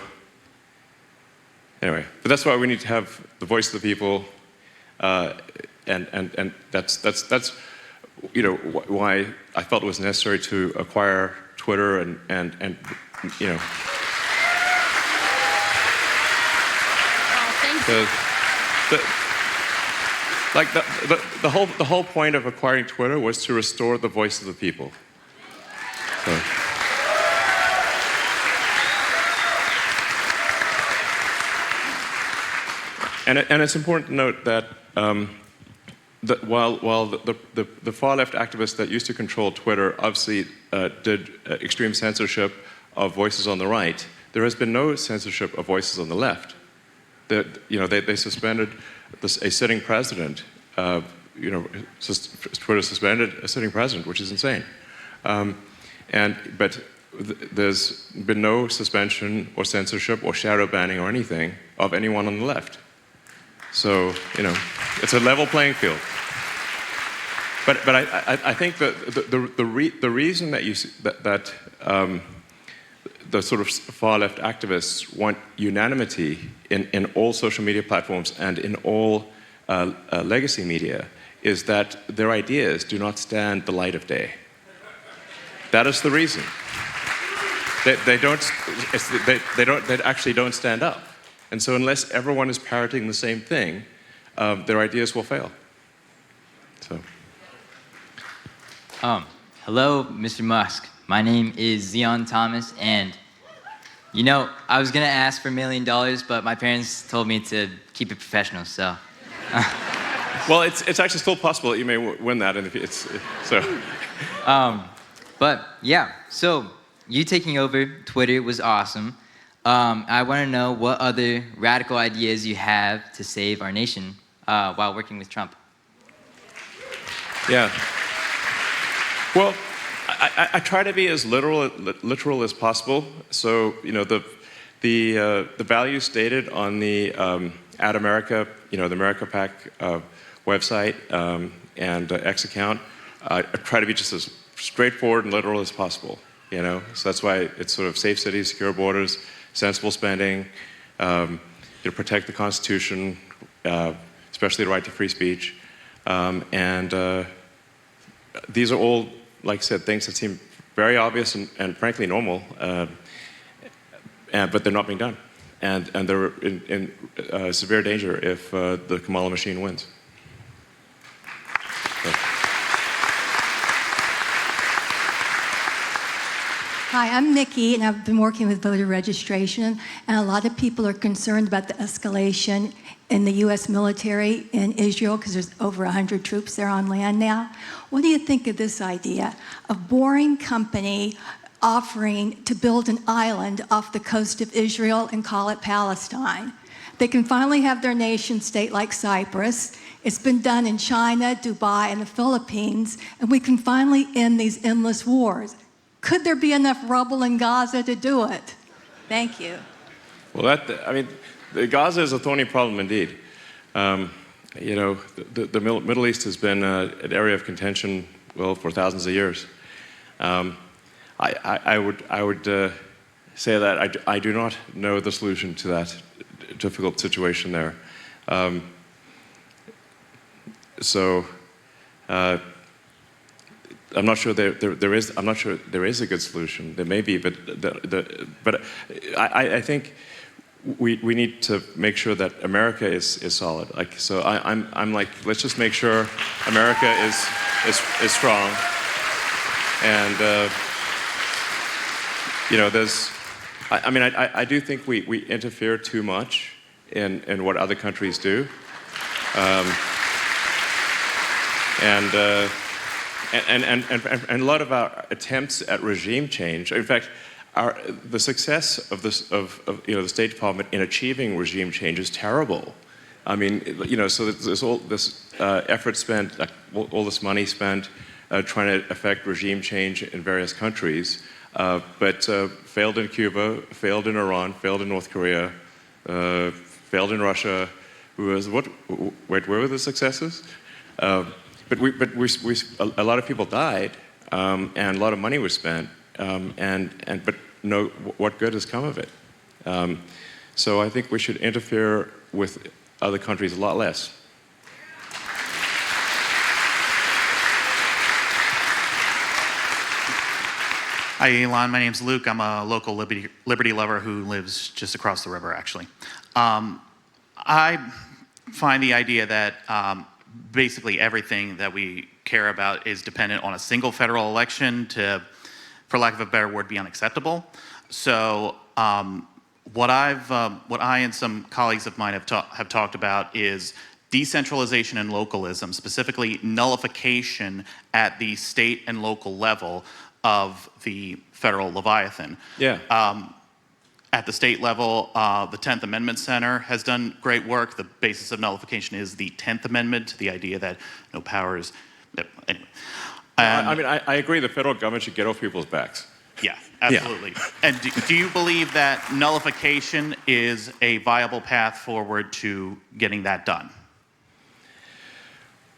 Speaker 1: anyway, but that's why we need to have the voice of the people, and that's why I felt it was necessary to acquire Twitter and. The whole point of acquiring Twitter was to restore the voice of the people. So. And it's important to note that while the far left activists that used to control Twitter obviously did extreme censorship of voices on the right, there has been no censorship of voices on the left. They suspended a sitting president. Twitter suspended a sitting president, which is insane. But there's been no suspension or censorship or shadow banning or anything of anyone on the left. So it's a level playing field. But I think that the reason that the sort of far left activists want unanimity in all social media platforms and in all legacy media is that their ideas do not stand the light of day. That is the reason. They actually don't stand up. And so unless everyone is parroting the same thing, their ideas will fail. So.
Speaker 16: Hello, Mr. Musk. My name is Zion Thomas, and I was gonna ask for $1 million, but my parents told me to keep it professional, so.
Speaker 1: Well, it's actually still possible that you may win that, and so.
Speaker 16: But yeah, so you taking over Twitter was awesome. I want to know what other radical ideas you have to save our nation while working with Trump.
Speaker 1: Yeah. Well, I try to be as literal as possible. So the values stated on the Ad America, the America PAC website and X account, I try to be just as straightforward and literal as possible. So that's why it's sort of safe cities, secure borders, sensible spending, protect the Constitution, especially the right to free speech, and these are all, like I said, things that seem very obvious and frankly normal, but they're not being done, and they're in severe danger if the Kamala machine wins. So.
Speaker 17: Hi, I'm Nikki, and I've been working with voter registration, and a lot of people are concerned about the escalation in the U.S. military in Israel because there's over 100 troops there on land now. What do you think of this idea? A boring company offering to build an island off the coast of Israel and call it Palestine. They can finally have their nation state like Cyprus. It's been done in China, Dubai, and the Philippines, and we can finally end these endless wars. Could there be enough rubble in Gaza to do it? Thank you.
Speaker 1: Well, Gaza is a thorny problem indeed. The Middle East has been an area of contention, for thousands of years. I would say that I do not know the solution to that difficult situation there. I'm not sure there is. I'm not sure there is a good solution. There may be, but I think we need to make sure that America is solid. Like, so I'm like, let's just make sure America is strong. And you know, there's. I mean, I do think we interfere too much in what other countries do. And a lot of our attempts at regime change, in fact, the success of the State Department in achieving regime change is terrible. I mean, you know, so there's all this effort spent, like, all this money spent trying to affect regime change in various countries, but failed in Cuba, failed in Iran, failed in North Korea, failed in Russia. Where were the successes? But a lot of people died, and a lot of money was spent, but no, what good has come of it? So I think we should interfere with other countries a lot less.
Speaker 18: Hi, Elon. My name's Luke. I'm a local liberty lover who lives just across the river, actually. I find the idea that basically everything that we care about is dependent on a single federal election to, for lack of a better word, be unacceptable. So what I and some colleagues of mine have talked about is decentralization and localism, specifically nullification at the state and local level of the federal Leviathan.
Speaker 1: Yeah.
Speaker 18: At the state level, the 10th Amendment Center has done great work. The basis of nullification is the 10th Amendment, the idea that no powers. Anyway.
Speaker 1: I mean, I agree the federal government should get off people's backs.
Speaker 18: Yeah, absolutely. Yeah. And do you believe that nullification is a viable path forward to getting that done?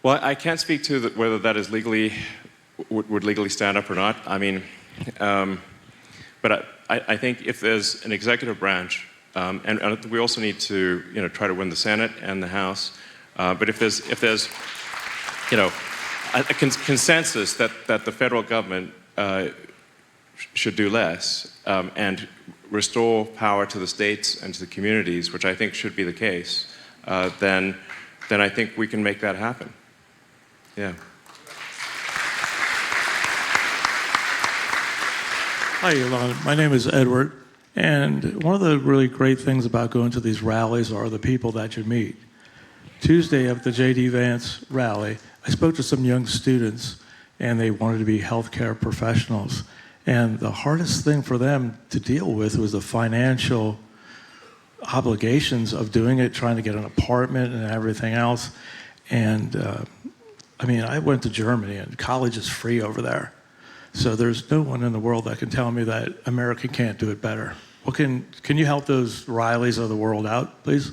Speaker 1: Well, I can't speak to whether that is legally, would legally stand up or not. I mean, but I think if there's an executive branch, and we also need to, you know, try to win the Senate and the House, but if there's, you know, a consensus that the federal government should do less and restore power to the states and to the communities, which I think should be the case, then I think we can make that happen. Yeah.
Speaker 19: Hi, Elon. My name is Edward, and one of the really great things about going to these rallies are the people that you meet. Tuesday at the J.D. Vance rally, I spoke to some young students, and they wanted to be healthcare professionals. And the hardest thing for them to deal with was the financial obligations of doing it, trying to get an apartment and everything else. And I mean, I went to Germany, and college is free over there. So there's no one in the world that can tell me that America can't do it better. Well, can you help those Rileys of the world out, please?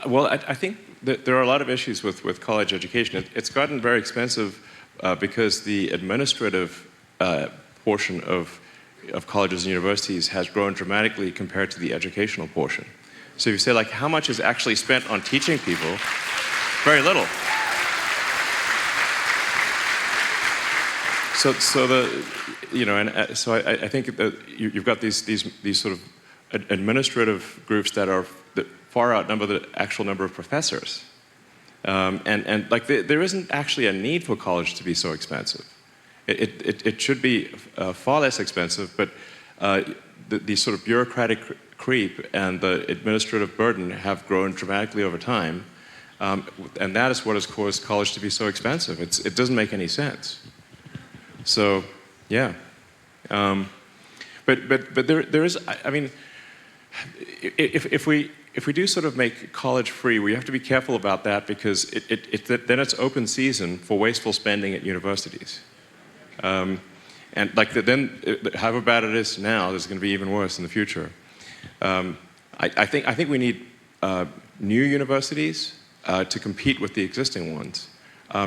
Speaker 1: Well, I think that there are a lot of issues with college education. It's gotten very expensive because the administrative portion of colleges and universities has grown dramatically compared to the educational portion. So if you say, like, how much is actually spent on teaching people? Very little. So I think that you've got these sort of administrative groups that far outnumber the actual number of professors, and like there isn't actually a need for college to be so expensive. It should be far less expensive, but the sort of bureaucratic creep and the administrative burden have grown dramatically over time, and that is what has caused college to be so expensive. It doesn't make any sense. So, yeah, but there is. I mean, if we do sort of make college free, we have to be careful about that because then it's open season for wasteful spending at universities. And like then, however bad it is now, it's going to be even worse in the future. I think we need new universities to compete with the existing ones.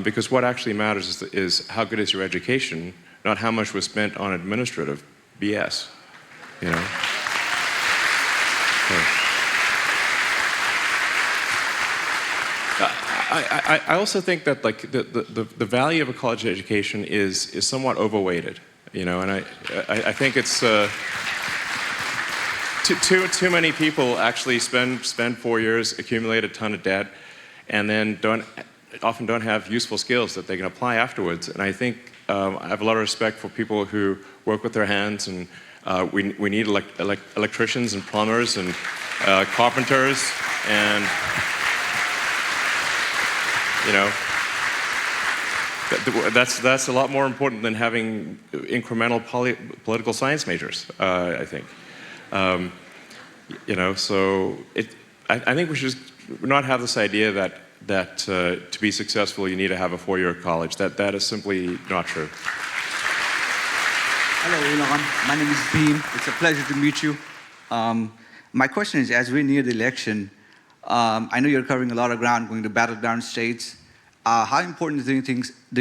Speaker 1: Because what actually matters is how good is your education, not how much was spent on administrative BS, you know? I also think that like the value of a college education is somewhat overweighted, you know, and I think it's too many people actually spend 4 years, accumulate a ton of debt, and then often don't have useful skills that they can apply afterwards. And I think I have a lot of respect for people who work with their hands, and we need electricians and plumbers and carpenters, and you know, that's a lot more important than having incremental political science majors, I think. You know, so I think we should not have this idea that to be successful you need to have a 4-year college. That is simply not true.
Speaker 20: Hello, Elon. My name is Beam. It's a pleasure to meet you. My question is, as we near the election, I know you're covering a lot of ground, going to battleground states. How important do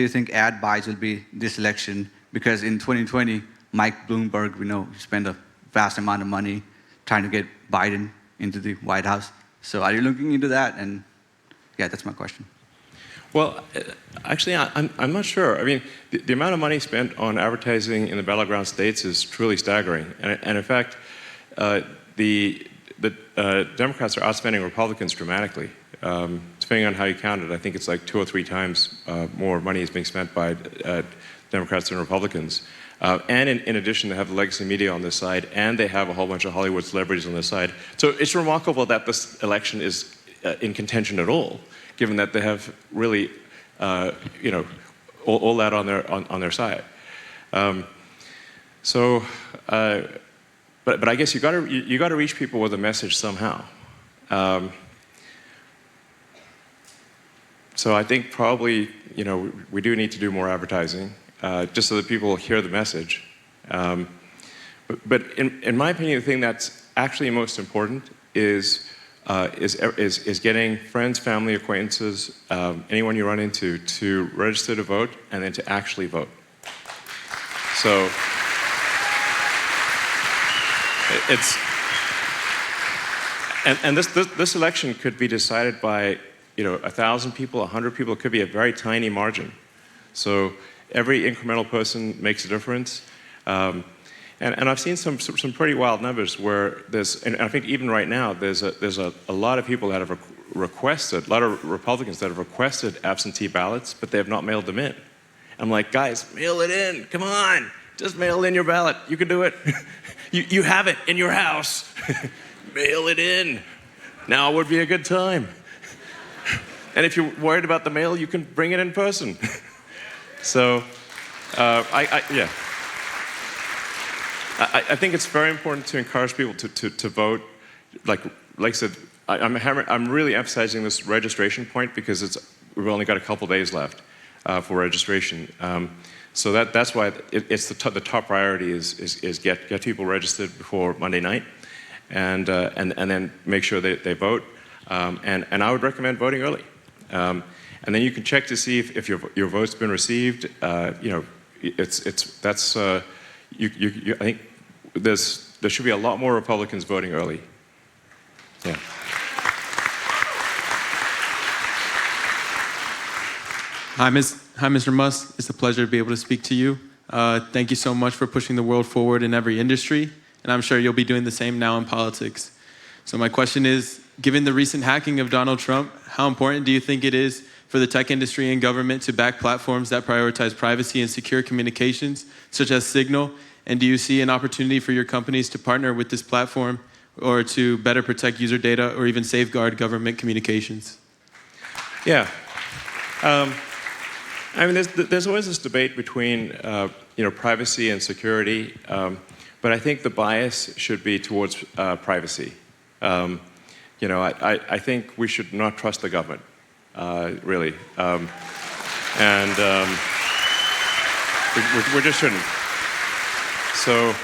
Speaker 20: you think ad buys will be this election? Because in 2020, Mike Bloomberg, we know, spent a vast amount of money trying to get Biden into the White House. So are you looking into that? And yeah, that's my question.
Speaker 1: Well, actually, I'm not sure. I mean, the amount of money spent on advertising in the battleground states is truly staggering. And in fact, the Democrats are outspending Republicans dramatically. Depending on how you count it, I think it's like 2 or 3 times more money is being spent by Democrats than Republicans. And in addition, they have the legacy media on this side, and they have a whole bunch of Hollywood celebrities on this side. So it's remarkable that this election is in contention at all, given that they have really, you know, all that on their side. But I guess you got to reach people with a message somehow. So I think probably, you know, we do need to do more advertising, just so that people hear the message. But in my opinion, the thing that's actually most important is getting friends, family, acquaintances, anyone you run into, to register to vote and then to actually vote. So and this election could be decided by, you know, 1,000 people, 100 people. It could be a very tiny margin. So every incremental person makes a difference. And I've seen some pretty wild numbers where and I think even right now, there's a lot of people that have requested, a lot of Republicans that have requested absentee ballots, but they have not mailed them in. I'm like, guys, mail it in, come on, just mail in your ballot, you can do it. you have it in your house, mail it in. Now would be a good time. And if you're worried about the mail, you can bring it in person. So, yeah. I think it's very important to encourage people to vote. Like I said, I'm really emphasizing this registration point because we've only got a couple days left for registration. So that's why it's the top priority is get people registered before Monday night, and then make sure they vote. And I would recommend voting early. And then you can check to see if your vote's been received. You know, I think there should be a lot more Republicans voting early. Yeah.
Speaker 21: Hi, Mr. Musk. It's a pleasure to be able to speak to you. Thank you so much for pushing the world forward in every industry, and I'm sure you'll be doing the same now in politics. So my question is, given the recent hacking of Donald Trump, how important do you think it is for the tech industry and government to back platforms that prioritize privacy and secure communications, such as Signal? And do you see an opportunity for your companies to partner with this platform or to better protect user data or even safeguard government communications?
Speaker 1: Yeah. I mean, there's always this debate between you know, privacy and security, but I think the bias should be towards privacy. You know, I think we should not trust the government, really, we just shouldn't. So,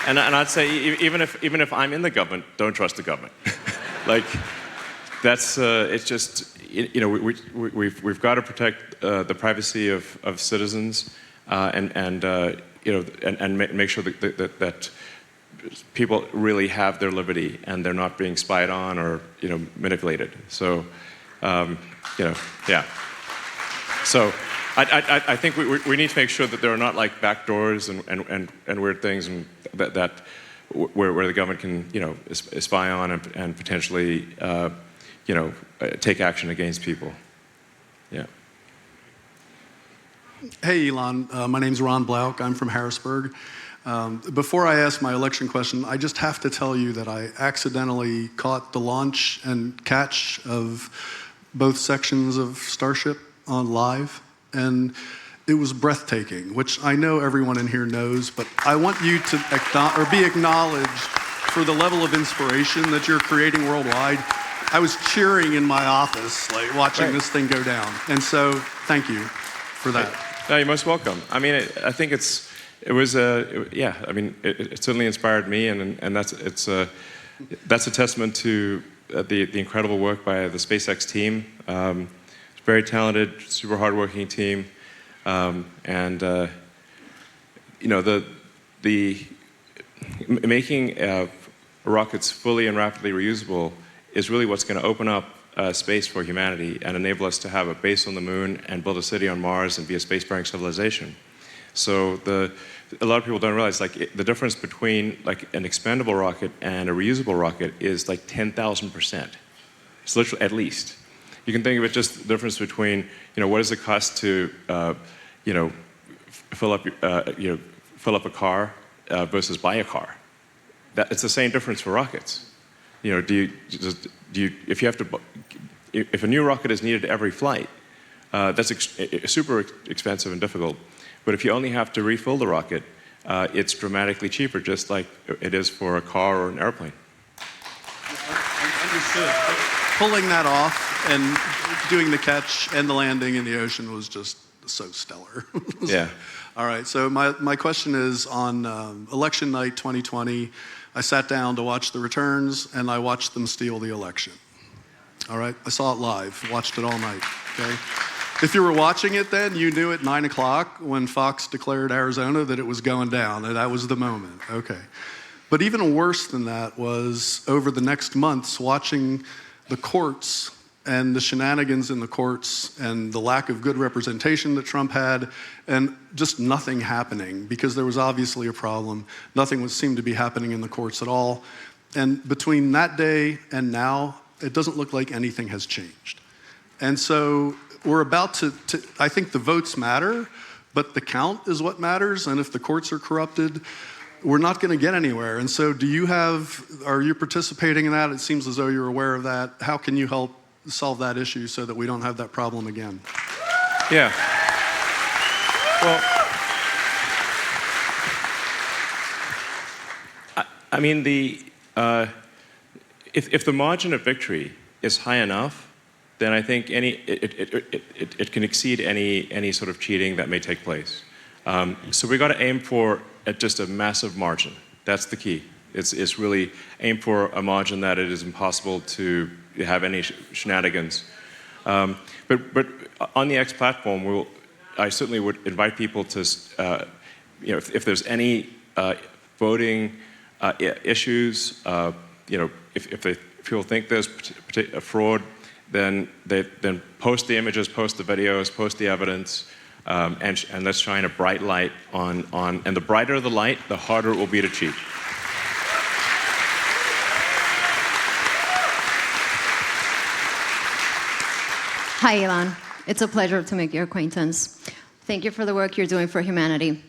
Speaker 1: and I'd say even if I'm in the government, don't trust the government. Like, that's it's just, you know, we've got to protect the privacy of citizens, and you know, and make sure that people really have their liberty and they're not being spied on or, you know, manipulated. So You know, yeah. So I think we need to make sure that there are not like back doors and weird things and that where the government can, you know, spy on and potentially, you know, take action against people. Yeah.
Speaker 3: Hey, Elon. My name's Ron Blauk. I'm from Harrisburg. Before I ask my election question, I just have to tell you that I accidentally caught the launch and catch of both sections of Starship on live, and it was breathtaking, which I know everyone in here knows, but I want you to be acknowledged for the level of inspiration that you're creating worldwide. I was cheering in my office, like watching this thing go down, and so thank you for that.
Speaker 1: No, you're most welcome. I mean, I think yeah. I mean, it certainly inspired me, and that's a testament to the incredible work by the SpaceX team. It's a very talented, super hardworking team, and you know, the making rockets fully and rapidly reusable is really what's going to open up space for humanity and enable us to have a base on the moon and build a city on Mars and be a spacefaring civilization. So a lot of people don't realize the difference between like an expendable rocket and a reusable rocket is like 10,000%. It's literally at least. You can think of it just the difference between, you know, what does it cost to, you know, fill up a car versus buy a car. It's the same difference for rockets. You know, if a new rocket is needed every flight, that's super expensive and difficult. But if you only have to refill the rocket, it's dramatically cheaper, just like it is for a car or an airplane.
Speaker 3: Understood. Pulling that off and doing the catch and the landing in the ocean was just so stellar.
Speaker 1: Yeah.
Speaker 3: All right, so my question is on election night 2020, I sat down to watch the returns and I watched them steal the election. All right, I saw it live, watched it all night, okay? If you were watching it then, you knew at 9 o'clock when Fox declared Arizona that it was going down, and that was the moment, okay. But even worse than that was over the next months watching the courts and the shenanigans in the courts and the lack of good representation that Trump had and just nothing happening because there was obviously a problem. Nothing seemed to be happening in the courts at all. And between that day and now, it doesn't look like anything has changed. And so we're about to I think the votes matter, but the count is what matters. And if the courts are corrupted, we're not going to get anywhere. And so are you participating in that? It seems as though you're aware of that. How can you help solve that issue so that we don't have that problem again?
Speaker 1: Yeah. Well, I mean, if the margin of victory is high enough, then I think it can exceed any sort of cheating that may take place. So we got to aim for just a massive margin. That's the key. It's really aim for a margin that it is impossible to have any shenanigans. But on the X platform, I certainly would invite people to, you know, if there's any voting issues, you know, if people think there's a fraud, then post the images, post the videos, post the evidence, and let's shine a bright light on. And the brighter the light, the harder it will be to cheat.
Speaker 22: Hi, Elon. It's a pleasure to make your acquaintance. Thank you for the work you're doing for humanity.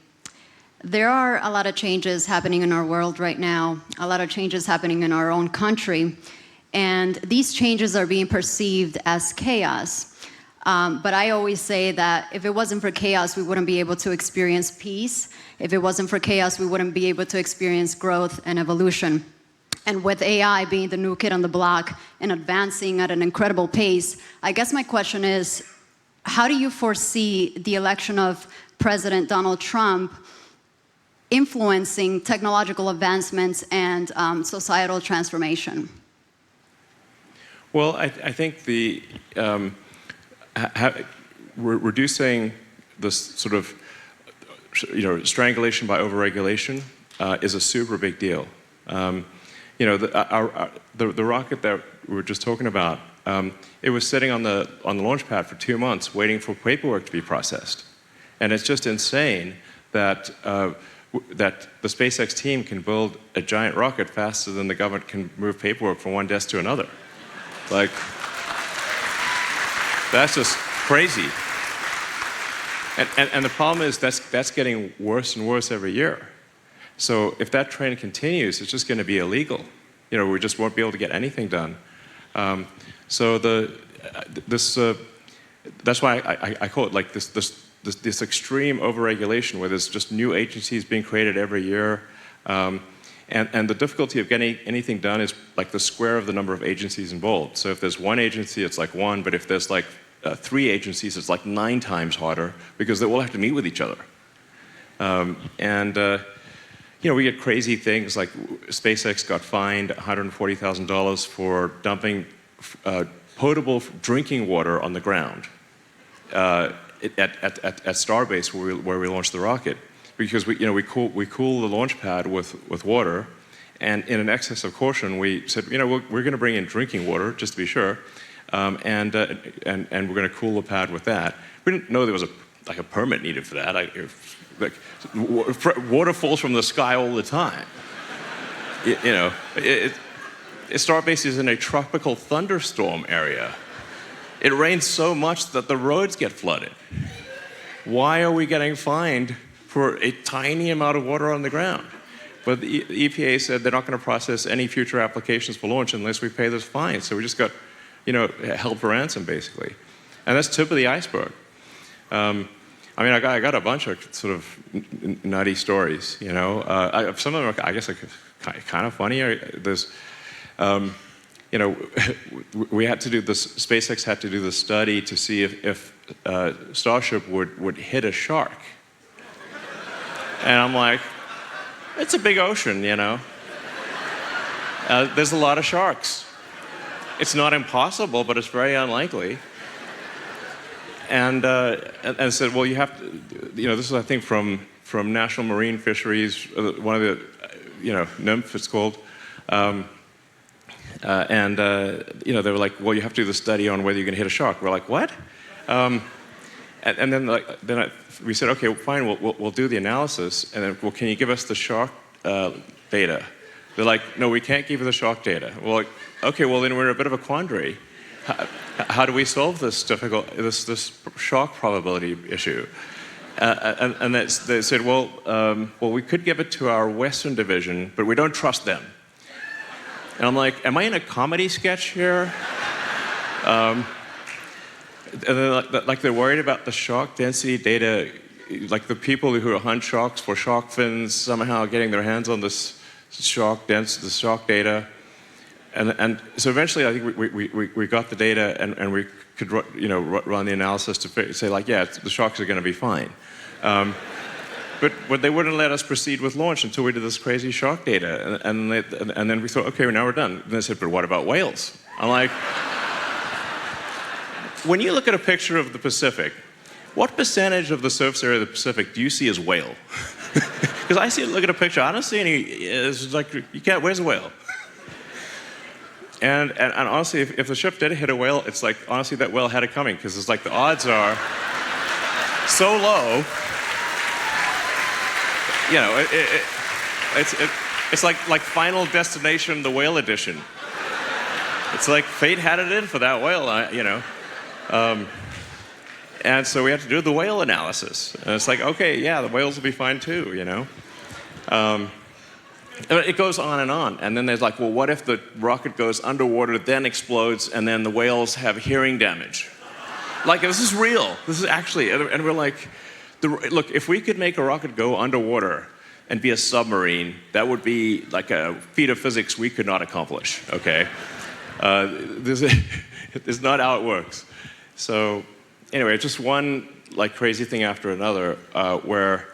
Speaker 22: There are a lot of changes happening in our world right now, a lot of changes happening in our own country, and these changes are being perceived as chaos. But I always say that if it wasn't for chaos, we wouldn't be able to experience peace. If it wasn't for chaos, we wouldn't be able to experience growth and evolution. And with AI being the new kid on the block and advancing at an incredible pace, I guess my question is, how do you foresee the election of President Donald Trump influencing technological advancements and societal transformation?
Speaker 1: Well, I think reducing this sort of, you know, strangulation by overregulation is a super big deal. You know, the rocket that we were just talking about it was sitting on the launch pad for 2 months waiting for paperwork to be processed. And it's just insane that, that the SpaceX team can build a giant rocket faster than the government can move paperwork from one desk to another. Like, that's just crazy. And the problem is that's getting worse and worse every year. So if that trend continues, it's just going to be illegal. You know, we just won't be able to get anything done. So that's why I call it like this extreme overregulation, where there's just new agencies being created every year. And the difficulty of getting anything done is like the square of the number of agencies involved. So if there's one agency, it's like 1, but if there's like 3 agencies, it's like 9 times harder, because they all have to meet with each other. You know, we get crazy things like SpaceX got fined $140,000 for dumping potable drinking water on the ground at Starbase, where we launched the rocket, because we cool the launch pad with water, and in an excess of caution, we said, you know, we're going to bring in drinking water just to be sure, and we're going to cool the pad with that. We didn't know there was a permit needed for that. Water falls from the sky all the time. You know, Starbase is in a tropical thunderstorm area. It rains so much that the roads get flooded. Why are we getting fined for a tiny amount of water on the ground? But the EPA said they're not going to process any future applications for launch unless we pay this fine. So we just got, you know, held for ransom, basically. And that's tip of the iceberg. I mean, I got a bunch of sort of nutty stories, you know. Some of them are, I guess, kind of funny. There's, you know, we had to do this. SpaceX had to do the study to see if Starship would hit a shark. And I'm like, it's a big ocean, you know. There's a lot of sharks. It's not impossible, but it's very unlikely. And said, well, you have to, you know, this is, I think, from National Marine Fisheries, one of the, you know, NMF it's called. You know, they were like, well, you have to do the study on whether you're going to hit a shark. We're like, what? And then we said, okay, fine, we'll do the analysis. And then, well, can you give us the shark data? They're like, no, we can't give you the shark data. We're like, okay, well, then we're in a bit of a quandary. How do we solve this this shock probability issue? And they said, well, we could give it to our Western division, but we don't trust them. And I'm like, am I in a comedy sketch here? And then, like they're worried about the shock density data, like the people who hunt sharks for shark fins somehow getting their hands on this shock data. And so eventually, I think we got the data, and we could run the analysis to say, like, yeah, the sharks are going to be fine. But they wouldn't let us proceed with launch until we did this crazy shark data. And then we thought, okay, well, now we're done. And they said, but what about whales? I'm like, when you look at a picture of the Pacific, what percentage of the surface area of the Pacific do you see as whale? Because look at a picture, I don't see any. It's like, you can't, where's a whale? And honestly, if the ship did hit a whale, it's like, honestly, that whale had it coming, because it's like the odds are so low. You know, it's like Final Destination, the whale edition. It's like fate had it in for that whale, you know. And so we had to do the whale analysis. And it's like, okay, yeah, the whales will be fine too, you know. It goes on. And then there's like, well, what if the rocket goes underwater, then explodes, and then the whales have hearing damage? Like, this is real. This is actually, and we're like, look, if we could make a rocket go underwater and be a submarine, that would be like a feat of physics we could not accomplish, okay? This is not how it works. So anyway, just one like crazy thing after another where,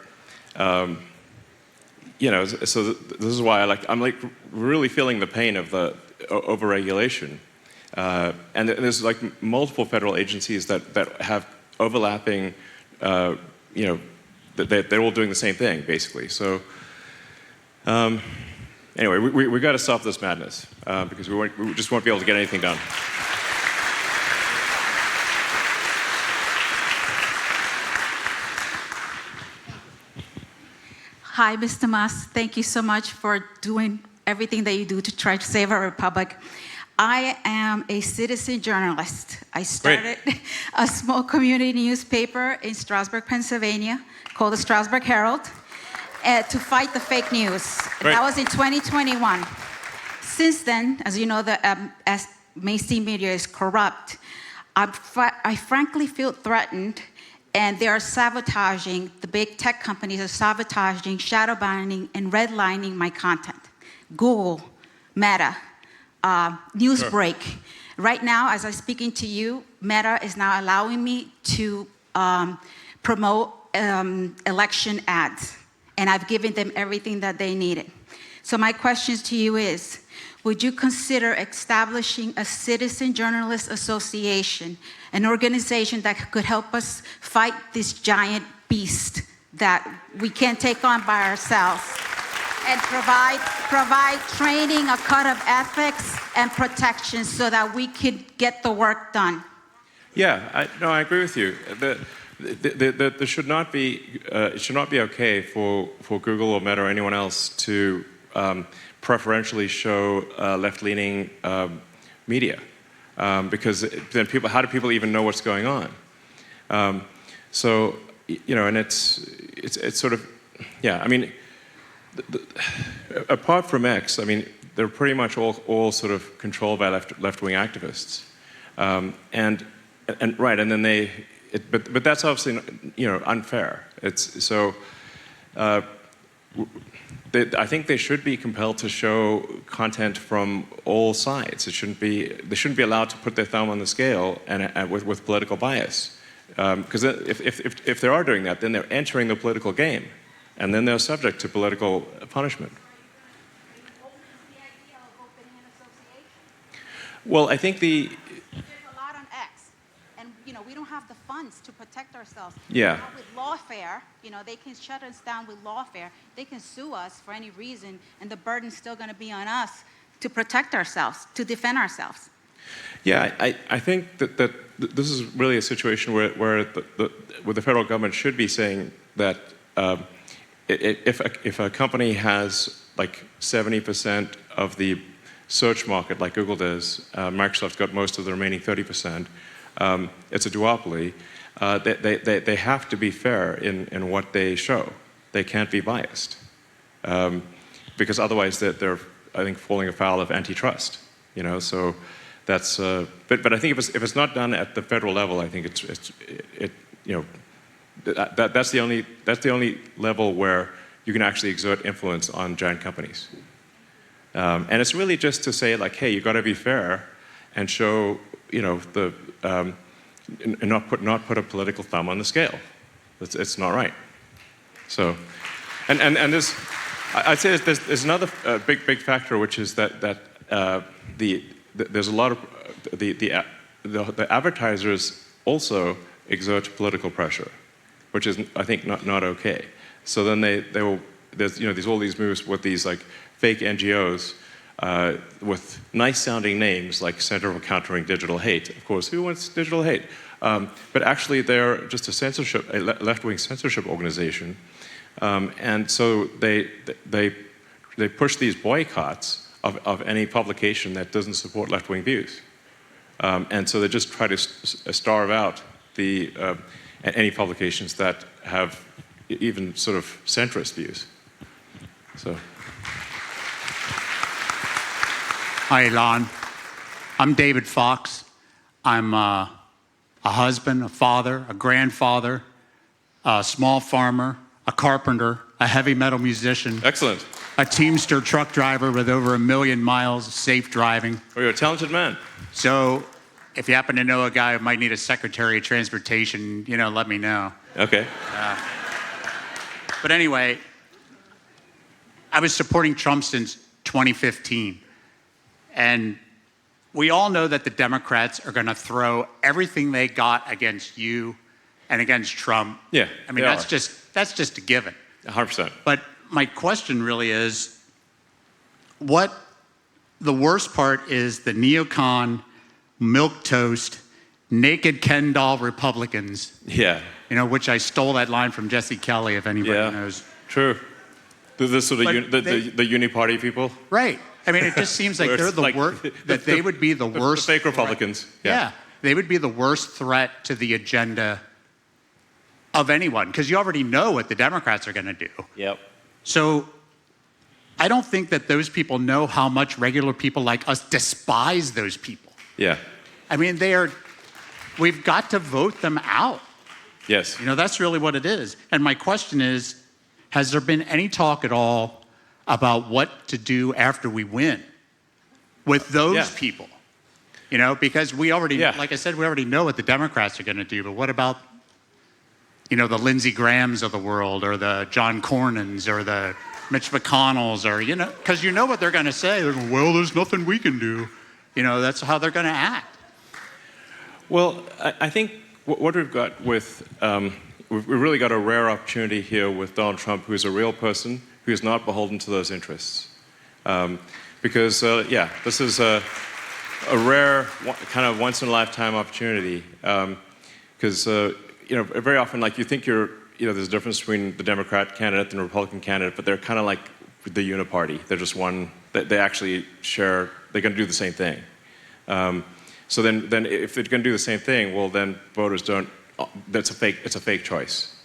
Speaker 1: you know, so this is why I'm like really feeling the pain of the overregulation. And there's like multiple federal agencies that have overlapping, you know, they're all doing the same thing, basically. So anyway, we got to stop this madness because we just won't be able to get anything done.
Speaker 4: Hi, Mr. Musk. Thank you so much for doing everything that you do to try to save our republic. I am a citizen journalist. I started a small community newspaper in Strasburg, Pennsylvania, called the Strasburg Herald, to fight the fake news. That was in 2021. Since then, as you know, as mainstream media is corrupt, I frankly feel threatened, and they are sabotaging, the big tech companies are sabotaging, shadow banning, and redlining my content. Google, Meta, Newsbreak. Sure. Right now, as I'm speaking to you, Meta is now allowing me to promote election ads, and I've given them everything that they needed. So my question to you is, would you consider establishing a Citizen Journalists Association, an organization that could help us fight this giant beast that we can't take on by ourselves, and provide training, a code of ethics, and protection so that we could get the work done?
Speaker 1: Yeah, I agree with you. There should not be, it should not be okay for Google or Meta or anyone else to preferentially show left-leaning media, because then how do people even know what's going on? So, you know, and it's sort of, yeah, I mean, apart from X, I mean, they're pretty much all sort of controlled by left-wing activists, and then but that's obviously, you know, unfair. It's so. I think they should be compelled to show content from all sides. They shouldn't be allowed to put their thumb on the scale and with political bias, because if they are doing that, then they're entering the political game, and then they're subject to political punishment. Well, I think
Speaker 4: There's a lot on X, and you know, we don't have the funds to protect ourselves.
Speaker 1: Yeah.
Speaker 4: Not with lawfare, you know, they can shut us down with lawfare. They can sue us for any reason, and the burden's still going to be on us to protect ourselves, to defend ourselves.
Speaker 1: Yeah, I think that this is really a situation where the federal government should be saying that if a company has like 70% of the search market, like Google does, Microsoft's got most of the remaining 30%, it's a duopoly. They have to be fair in what they show. They can't be biased, because otherwise they're, I think, falling afoul of antitrust. You know, so that's. But I think if it's not done at the federal level, I think it you know, that's the only level where you can actually exert influence on giant companies. And it's really just to say, like, hey, you've got to be fair and show, you know, and not put a political thumb on the scale. It's not right. So, and there's, I'd say there's another big factor, which is that there's a lot of the advertisers also exert political pressure, which is, I think, not okay. So then there's, you know, all these moves with these like fake NGOs with nice sounding names like Center for Countering Digital Hate. Of course, who wants digital hate? But actually they're just a left-wing censorship organization. And so they push these boycotts of any publication that doesn't support left-wing views. And so they just try to starve out any publications that have even sort of centrist views. So.
Speaker 5: Hi, Elon. I'm David Fox. I'm a husband, a father, a grandfather, a small farmer, a carpenter, a heavy metal musician.
Speaker 1: Excellent.
Speaker 5: A Teamster truck driver with over 1 million miles of safe driving.
Speaker 1: Oh, you're a talented man.
Speaker 5: So if you happen to know a guy who might need a Secretary of Transportation, you know, let me know.
Speaker 1: Okay.
Speaker 5: But anyway, I was supporting Trump since 2015. And we all know that the Democrats are going to throw everything they got against you and against Trump.
Speaker 1: Yeah,
Speaker 5: I mean, that's just a given.
Speaker 1: 100%.
Speaker 5: But my question really is, what the worst part is the neocon, milquetoast, naked Ken doll Republicans.
Speaker 1: Yeah.
Speaker 5: You know, which I stole that line from Jesse Kelly, if anybody knows.
Speaker 1: True. The sort of
Speaker 5: But
Speaker 1: the uni party people.
Speaker 5: Right. I mean, it just seems like
Speaker 1: Where
Speaker 5: they're
Speaker 1: it's
Speaker 5: the
Speaker 1: like
Speaker 5: worst, that they would be the worst.
Speaker 1: The fake Republicans.
Speaker 5: Yeah. They would be the worst threat to the agenda of anyone, because you already know what the Democrats are going to do.
Speaker 1: Yep.
Speaker 5: So I don't think that those people know how much regular people like us despise those people.
Speaker 1: Yeah.
Speaker 5: I mean, we've got to vote them out.
Speaker 1: Yes.
Speaker 5: You know, that's really what it is. And my question is, has there been any talk at all about what to do after we win with those people? You know, because we already, like I said, we already know what the Democrats are going to do, but what about, you know, the Lindsey Grahams of the world, or the John Cornyn's, or the Mitch McConnell's, or, you know, because you know what they're going to say. They're going, well, there's nothing we can do. You know, that's how they're going to act.
Speaker 1: Well, I think what we've got with, we've really got a rare opportunity here with Donald Trump, who's a real person, who's not beholden to those interests. Because, this is a rare, kind of once-in-a-lifetime opportunity. Because, you know, very often, like, you think there's a difference between the Democrat candidate and the Republican candidate, but they're kind of like the uniparty. They're just one, they actually share, they're going to do the same thing. So then if they're going to do the same thing, well, then voters don't, it's a fake choice.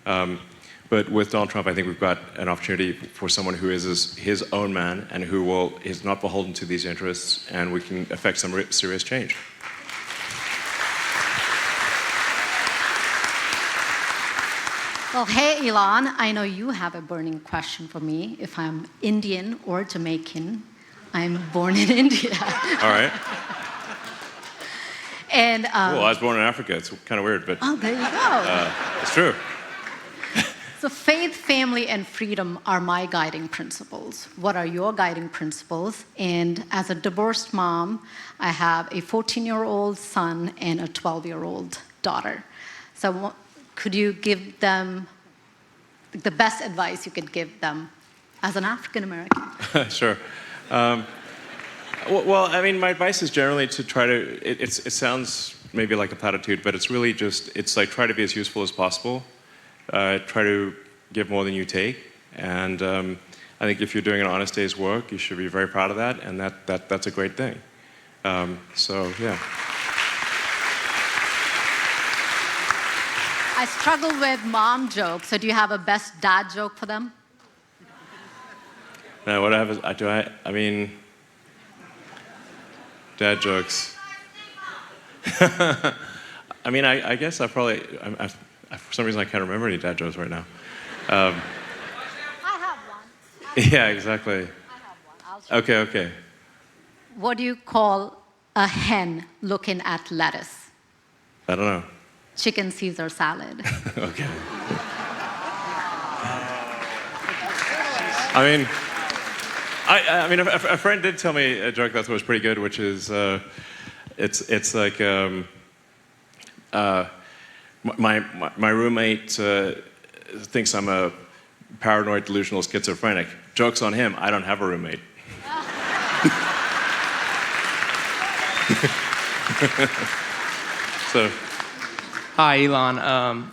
Speaker 1: But with Donald Trump, I think we've got an opportunity for someone who is his own man and who is not beholden to these interests, and we can affect some serious change.
Speaker 6: Well, hey, Elon, I know you have a burning question for me. If I'm Indian or Jamaican, I'm born in India.
Speaker 1: All right.
Speaker 6: And
Speaker 1: Cool. I was born in Africa. It's kind of weird, but
Speaker 6: oh, there you go.
Speaker 1: It's true.
Speaker 6: So faith, family, and freedom are my guiding principles. What are your guiding principles? And as a divorced mom, I have a 14-year-old son and a 12-year-old daughter. So could you give them the best advice you could give them as an African American?
Speaker 1: Sure. Well, I mean, my advice is generally to try to, it sounds maybe like a platitude, but it's really just, it's like try to be as useful as possible. Try to give more than you take. And I think if you're doing an honest day's work, you should be very proud of that, and that's a great thing. So, yeah.
Speaker 6: I struggle with mom jokes, so do you have a best dad joke for them?
Speaker 1: Now, what I have is, I mean, dad jokes. I mean, I guess I probably, for some reason I can't remember any dad jokes right now.
Speaker 6: I have one.
Speaker 1: Yeah, exactly.
Speaker 6: I have one.
Speaker 1: Okay.
Speaker 6: What do you call a hen looking at lettuce?
Speaker 1: I don't know.
Speaker 6: Chicken Caesar salad.
Speaker 1: Okay. I mean, a friend did tell me a joke that was pretty good, which is, it's like, my roommate thinks I'm a paranoid, delusional schizophrenic. Joke's on him, I don't have a roommate. So.
Speaker 7: Hi, Elon.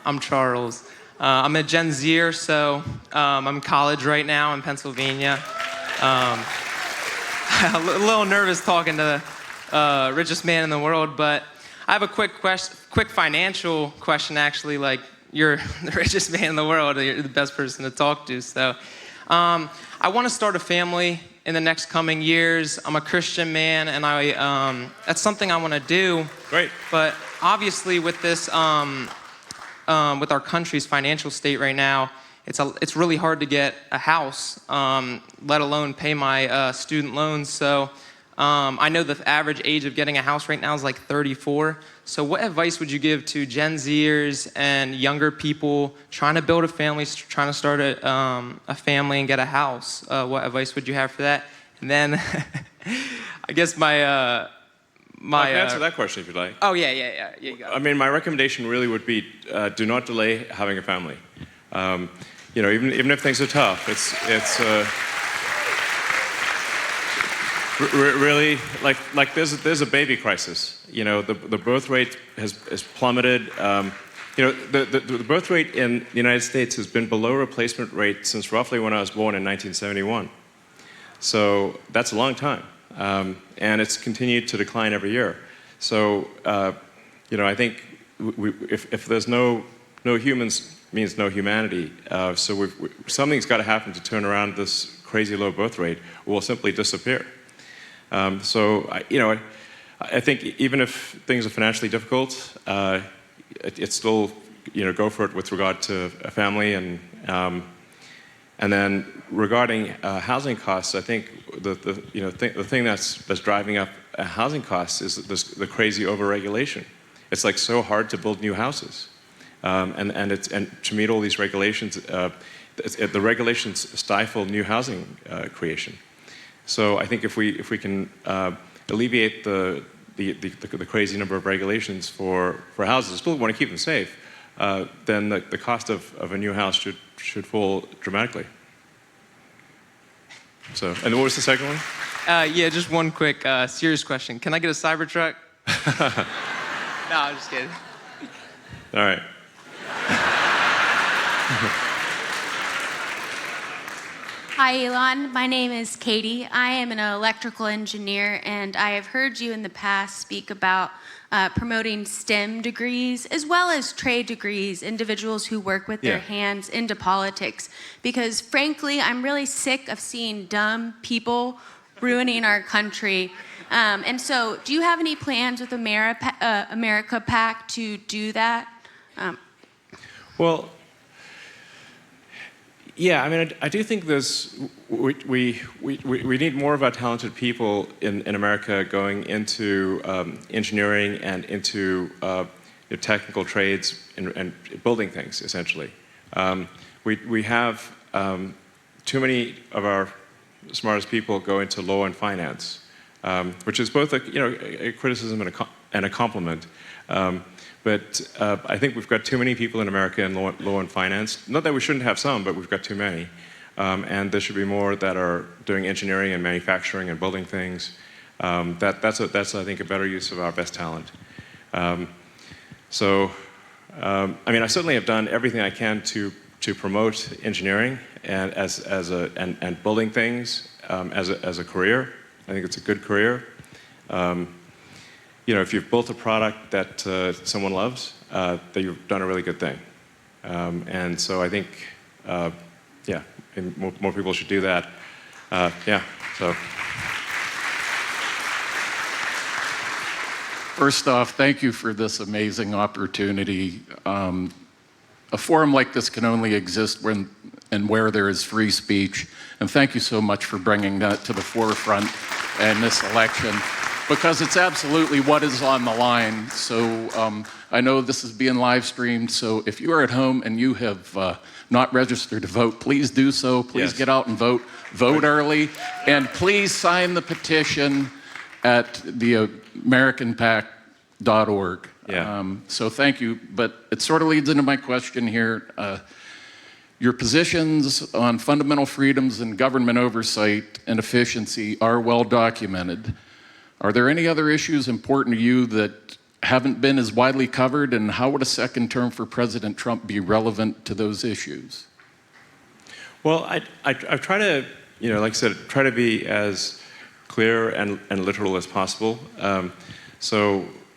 Speaker 7: I'm Charles. I'm a Gen Zer, so I'm in college right now in Pennsylvania. A little nervous talking to the richest man in the world, but I have a quick financial question, actually. Like, you're the richest man in the world, you're the best person to talk to. So I want to start a family in the next coming years. I'm a Christian man, and that's something I want to do.
Speaker 1: Great.
Speaker 7: But obviously, with this, with our country's financial state right now, it's really hard to get a house, let alone pay my student loans. So I know the average age of getting a house right now is like 34. So what advice would you give to Gen Zers and younger people trying to build a family, trying to start a family and get a house? What advice would you have for that? And then I guess I can
Speaker 1: answer that question if you'd like.
Speaker 7: Oh, yeah. You go.
Speaker 1: I mean, my recommendation really would be do not delay having a family. You know, even if things are tough, it's really like there's a baby crisis. You know, the birth rate has plummeted. the birth rate in the United States has been below replacement rate since roughly when I was born in 1971. So that's a long time. And it's continued to decline every year. So, I think if there's no humans, means no humanity. So something's got to happen to turn around this crazy low birth rate, or we'll simply disappear. I think even if things are financially difficult, it's still, go for it with regard to a family. And then regarding housing costs, I think the thing that's driving up housing costs is the crazy overregulation. It's like so hard to build new houses, and to meet all these regulations, the regulations stifle new housing creation. So I think if we can alleviate the crazy number of regulations for houses, still want to keep them safe, then the cost of a new house should fall dramatically. So, and what was the second one?
Speaker 7: Yeah, just one quick serious question. Can I get a Cybertruck? No, I'm just kidding.
Speaker 1: All right.
Speaker 2: Hi, Elon. My name is Katie. I am an electrical engineer, and I have heard you in the past speak about promoting STEM degrees as well as trade degrees, individuals who work with their hands into politics. Because frankly, I'm really sick of seeing dumb people ruining our country. And so, do you have any plans with America PAC to do that?
Speaker 1: Well, yeah, I mean, I do think we need more of our talented people in America going into engineering and into technical trades and building things, essentially. We have too many of our smartest people go into law and finance, which is both a criticism and a compliment. But I think we've got too many people in America in law and finance. Not that we shouldn't have some, but we've got too many. And there should be more that are doing engineering and manufacturing and building things. That's I think, a better use of our best talent. I mean, I certainly have done everything I can to promote engineering and and building things as a career. I think it's a good career. If you've built a product that someone loves, then you've done a really good thing. And so I think, and more people should do that. So.
Speaker 8: First off, thank you for this amazing opportunity. A forum like this can only exist when and where there is free speech. And thank you so much for bringing that to the forefront in this election, because it's absolutely what is on the line. So I know this is being live streamed, so if you are at home and you have not registered to vote, please do so. Please get out and vote. Vote early. And please sign the petition at the AmericanPAC.org. So thank you. But it sort of leads into my question here. Your positions on fundamental freedoms and government oversight and efficiency are well documented. Are there any other issues important to you that haven't been as widely covered, and how would a second term for President Trump be relevant to those issues?
Speaker 1: Well, I try to, like I said, try to be as clear and literal as possible.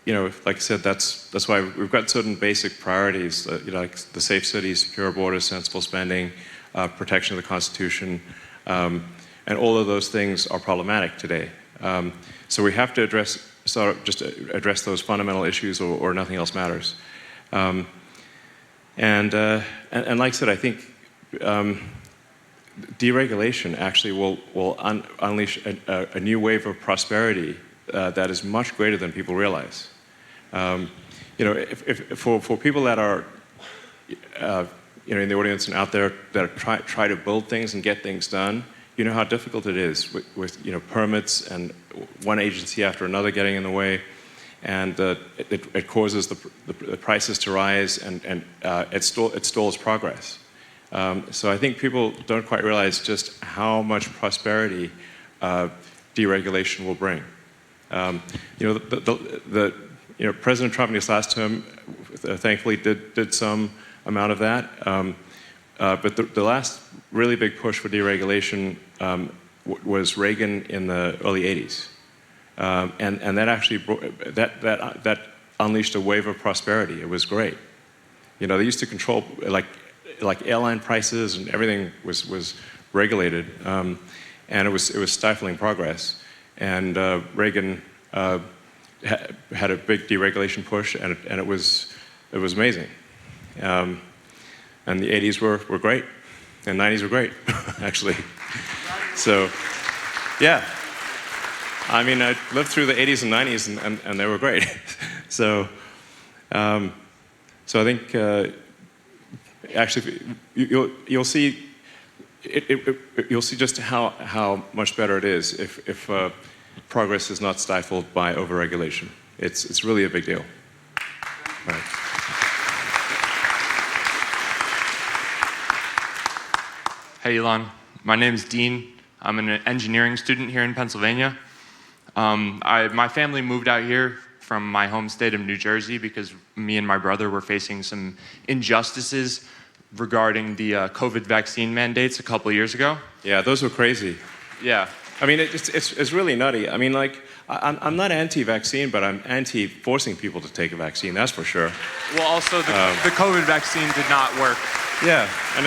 Speaker 1: Like I said, that's why we've got certain basic priorities, like the safe cities, secure borders, sensible spending, protection of the Constitution, and all of those things are problematic today. So we have to just address those fundamental issues, or nothing else matters. And like I said, I think deregulation actually will unleash a new wave of prosperity that is much greater than people realize. For people that are in the audience and out there that try to build things and get things done, you know how difficult it is with permits and one agency after another getting in the way, and it causes the prices to rise, and it stalls progress. So I think people don't quite realize just how much prosperity deregulation will bring. President Trump in his last term thankfully did some amount of that. But the last really big push for deregulation was Reagan in the early 80s. And that actually that unleashed a wave of prosperity. It was great. You know, they used to control like airline prices, and everything was regulated, and it was stifling progress. And Reagan had a big deregulation push, and it was amazing. And the 80s were great, and 90s were great, actually. So, yeah. I mean, I lived through the 80s and 90s, and they were great. So I think actually you'll see you'll see just how much better it is if progress is not stifled by overregulation. It's really a big deal. All right.
Speaker 9: Hey Elon, my name is Dean. I'm an engineering student here in Pennsylvania. My family moved out here from my home state of New Jersey because me and my brother were facing some injustices regarding the COVID vaccine mandates a couple of years ago.
Speaker 1: Yeah, those were crazy.
Speaker 9: Yeah.
Speaker 1: I mean, it's really nutty. I mean, like, I'm not anti-vaccine, but I'm anti-forcing people to take a vaccine, that's for sure.
Speaker 9: Well, also, the COVID vaccine did not work.
Speaker 1: Yeah, and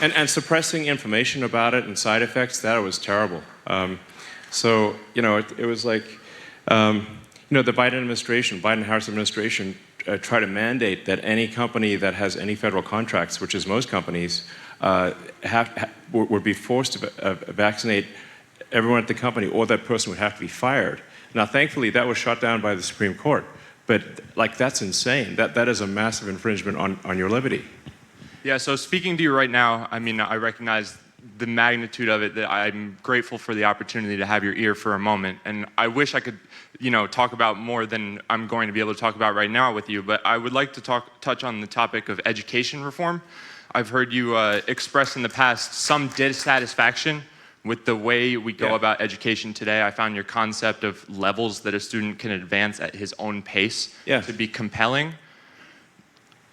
Speaker 1: and suppressing information about it and side effects, that was terrible. So, you know, it was like, you know, the Biden-Harris administration tried to mandate that any company that has any federal contracts, which is most companies, would be forced to vaccinate everyone at the company, or that person would have to be fired. Now, thankfully, that was shot down by the Supreme Court. But, like, that's insane. That is a massive infringement on your liberty.
Speaker 9: Yeah, so speaking to you right now, I mean, I recognize the magnitude of it, that I'm grateful for the opportunity to have your ear for a moment. And I wish I could, you know, talk about more than I'm going to be able to talk about right now with you, but I would like to touch on the topic of education reform. I've heard you express in the past some dissatisfaction with the way we go about education today. I found your concept of levels that a student can advance at his own pace to be compelling.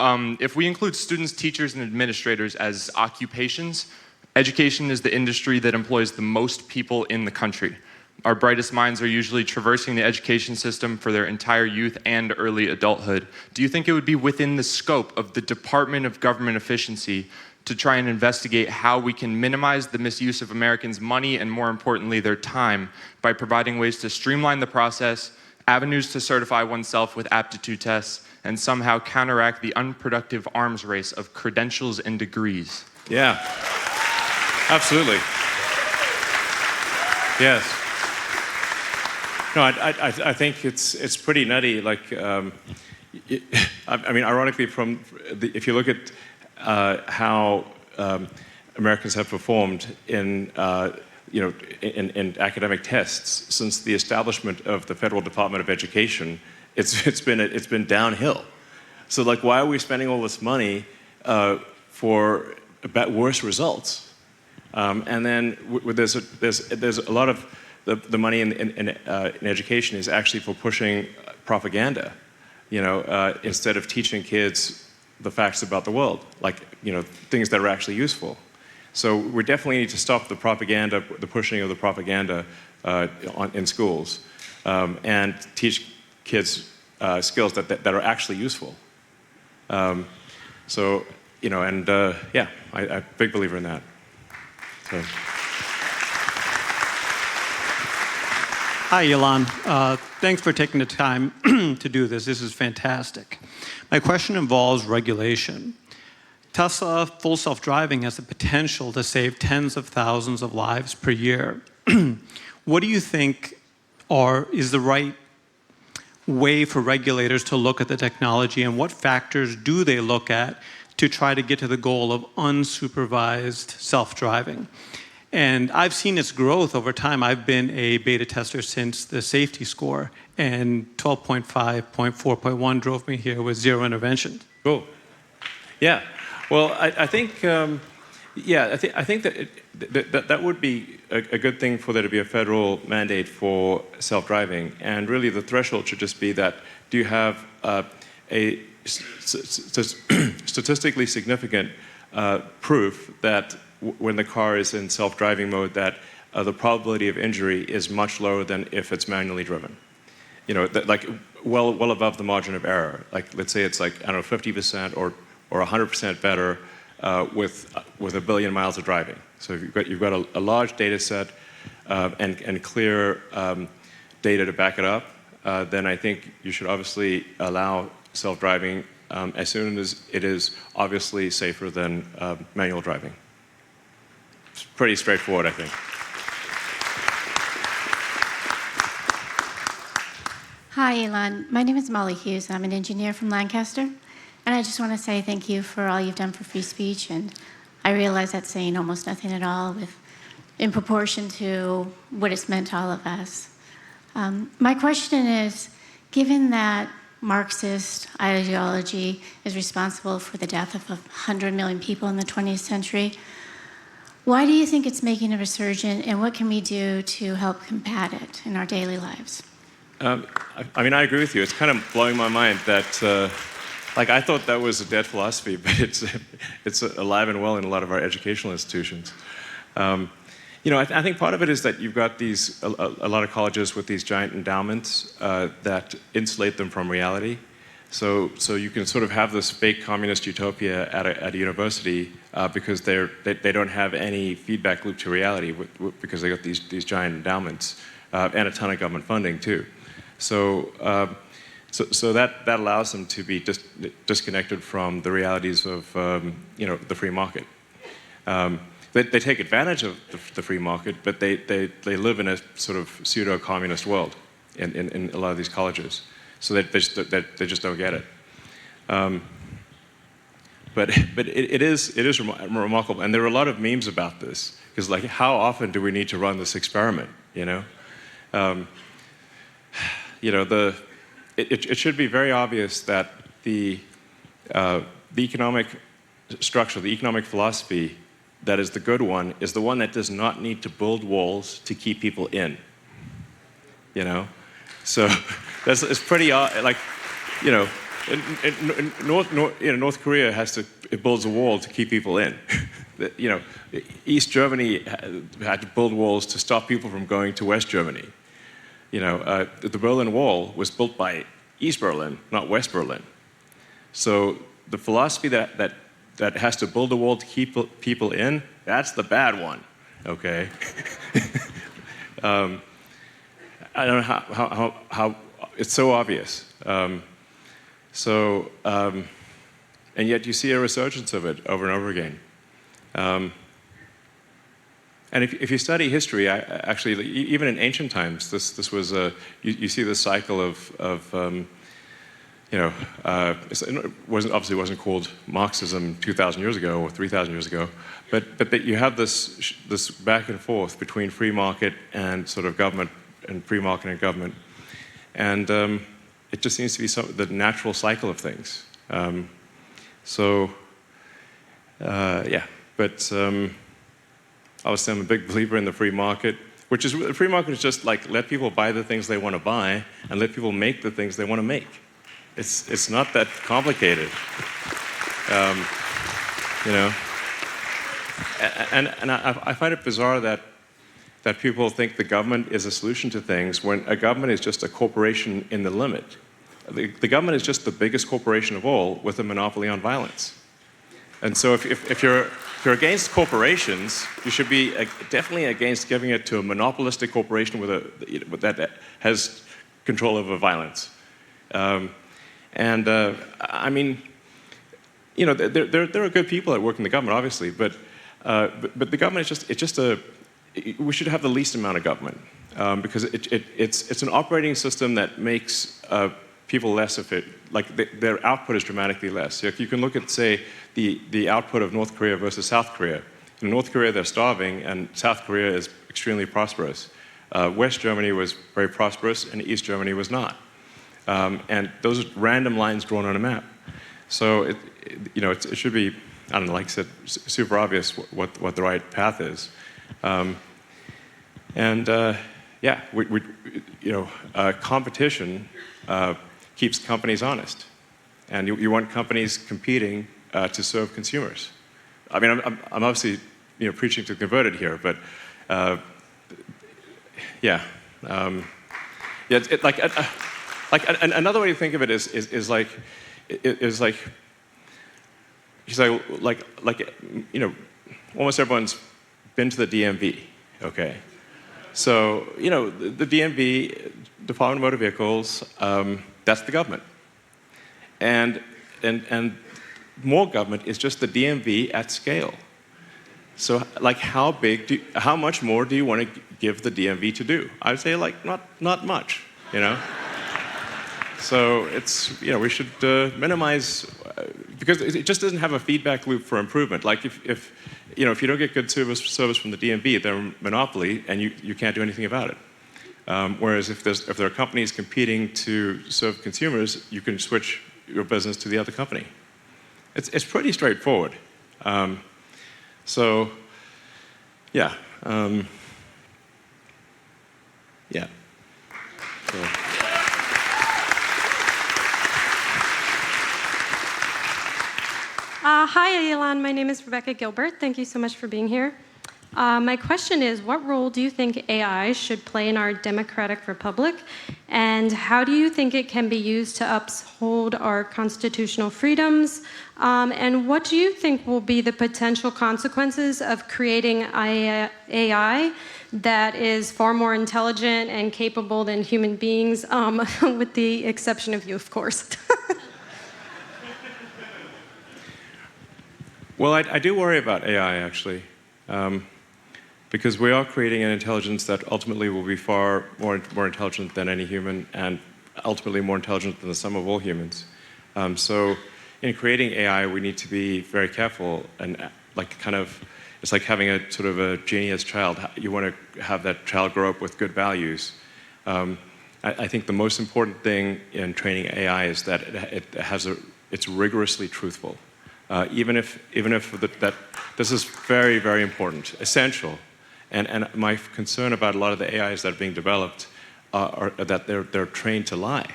Speaker 9: If we include students, teachers, and administrators as occupations, education is the industry that employs the most people in the country. Our brightest minds are usually traversing the education system for their entire youth and early adulthood. Do you think it would be within the scope of the Department of Government Efficiency to try and investigate how we can minimize the misuse of Americans' money and, more importantly, their time by providing ways to streamline the process, avenues to certify oneself with aptitude tests, and somehow counteract the unproductive arms race of credentials and degrees?
Speaker 1: Yeah, absolutely. Yes. No, I think it's pretty nutty. Like, I mean, ironically, if you look at how Americans have performed in in academic tests since the establishment of the Federal Department of Education, it's been downhill. So, like, why are we spending all this money for worse results? And then there's a lot of the money in education is actually for pushing propaganda, instead of teaching kids the facts about the world, like, things that are actually useful. So we definitely need to stop the propaganda, the pushing of the propaganda in schools, and teach kids skills that are actually useful. So, I'm a big believer in that. So.
Speaker 10: Hi, Elon. Thanks for taking the time to do this. This is fantastic. My question involves regulation. Tesla full self-driving has the potential to save tens of thousands of lives per year. What do you think is the right way for regulators to look at the technology, and what factors do they look at to try to get to the goal of unsupervised self-driving? And I've seen its growth over time. I've been a beta tester since the safety score, and 12.5, 0.4.1 drove me here with zero intervention.
Speaker 1: Cool. Yeah. Well, I think Yeah, I think that that would be a good thing for there to be a federal mandate for self-driving, and really the threshold should just be that do you have a statistically significant proof that when the car is in self-driving mode that the probability of injury is much lower than if it's manually driven. You know, like well above the margin of error. Like let's say it's like, I don't know, 50% or 100% better with 1 billion miles of driving. So if you've got a large data set and clear data to back it up, then I think you should obviously allow self-driving as soon as it is obviously safer than manual driving. It's pretty straightforward, I think.
Speaker 11: Hi, Elon. My name is Molly Hughes. I'm an engineer from Lancaster. And I just want to say thank you for all you've done for free speech. And I realize that's saying almost nothing at all in proportion to what it's meant to all of us. My question is, given that Marxist ideology is responsible for the death of 100 million people in the 20th century, why do you think it's making a resurgence, and what can we do to help combat it in our daily lives?
Speaker 1: I mean, I agree with you. It's kind of blowing my mind that, like, I thought that was a dead philosophy, but it's alive and well in a lot of our educational institutions. You know, I think part of it is that you've got a lot of colleges with these giant endowments that insulate them from reality. So you can sort of have this fake communist utopia at a university because they don't have any feedback loop to reality because they got these giant endowments and a ton of government funding too. So that allows them to be disconnected from the realities of you know, the free market. They take advantage of the free market, but they live in a sort of pseudo-communist world in a lot of these colleges. So they just don't get it. But it is remarkable, and there are a lot of memes about this because, like, how often do we need to run this experiment? You know, it should be very obvious that the economic structure, the economic philosophy that is the good one, is the one that does not need to build walls to keep people in. You know, so it's pretty like, you know, North Korea it builds a wall to keep people in. You know, East Germany had to build walls to stop people from going to West Germany. You know, the Berlin Wall was built by East Berlin, not West Berlin. So the philosophy that has to build a wall to keep people in, that's the bad one, okay? I don't know how it's so obvious. And yet you see a resurgence of it over and over again. And if you study history, actually, even in ancient times, this was you see this cycle of you know, it obviously wasn't called Marxism 2,000 years ago or 3,000 years ago, but that you have this back and forth between free market and sort of government, and free market and government, and it just seems to be the natural cycle of things. Yeah, but obviously I'm a big believer in the free market, which is the free market is just like let people buy the things they want to buy and let people make the things they want to make. It's not that complicated, you know. And I find it bizarre that people think the government is a solution to things when a government is just a corporation in the limit. The government is just the biggest corporation of all with a monopoly on violence. And so if you're against corporations, you should be definitely against giving it to a monopolistic corporation that has control over violence. I mean, you know, there are good people that work in the government, obviously, but the government is just we should have the least amount of government because it's an operating system that makes people less efficient. Like their output is dramatically less. So if you can look at, say, the output of North Korea versus South Korea. In North Korea, they're starving, and South Korea is extremely prosperous. West Germany was very prosperous, and East Germany was not. And those are random lines drawn on a map. So, you know, it should be I don't know, like I said, super obvious what the right path is. Yeah, competition keeps companies honest, and you want companies competing to serve consumers. I mean, I'm obviously preaching to the converted here, but yeah, another way to think of it is like almost everyone's been to the DMV, okay? So, the DMV, Department of Motor Vehicles, that's the government. And more government is just the DMV at scale. So, like, how much more do you want to give the DMV to do? I'd say, like, not much, So it's, we should minimize, because it just doesn't have a feedback loop for improvement. Like if you don't get good service from the DMV, they're a monopoly, and you can't do anything about it. Whereas if there are companies competing to serve consumers, you can switch your business to the other company. It's pretty straightforward. So, yeah. Yeah. So.
Speaker 12: Hi, Elon. My name is Rebecca Gilbert. Thank you so much for being here. My question is, what role do you think AI should play in our democratic republic? And how do you think it can be used to uphold our constitutional freedoms? And what do you think will be the potential consequences of creating AI that is far more intelligent and capable than human beings, with the exception of you, of course?
Speaker 1: Well, I do worry about AI, actually, because we are creating an intelligence that ultimately will be far more intelligent than any human, and ultimately more intelligent than the sum of all humans. So in creating AI, we need to be very careful, and it's like having a sort of a genius child. You want to have that child grow up with good values. I think the most important thing in training AI is that it's rigorously truthful. Even if this is very, very important, essential, and my concern about a lot of the AIs that are being developed are that they're trained to lie,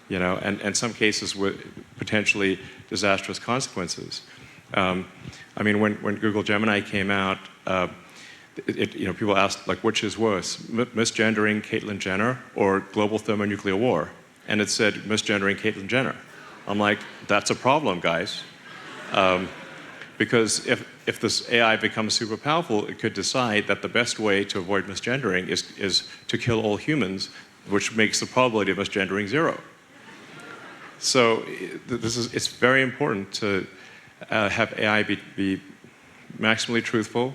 Speaker 1: and in some cases with potentially disastrous consequences. I mean, when Google Gemini came out, people asked, like, which is worse, misgendering Caitlyn Jenner or global thermonuclear war? And it said misgendering Caitlyn Jenner. I'm like, that's a problem, guys. Because if this AI becomes super powerful, it could decide that the best way to avoid misgendering is to kill all humans, which makes the probability of misgendering 0. So it's very important to have AI be maximally truthful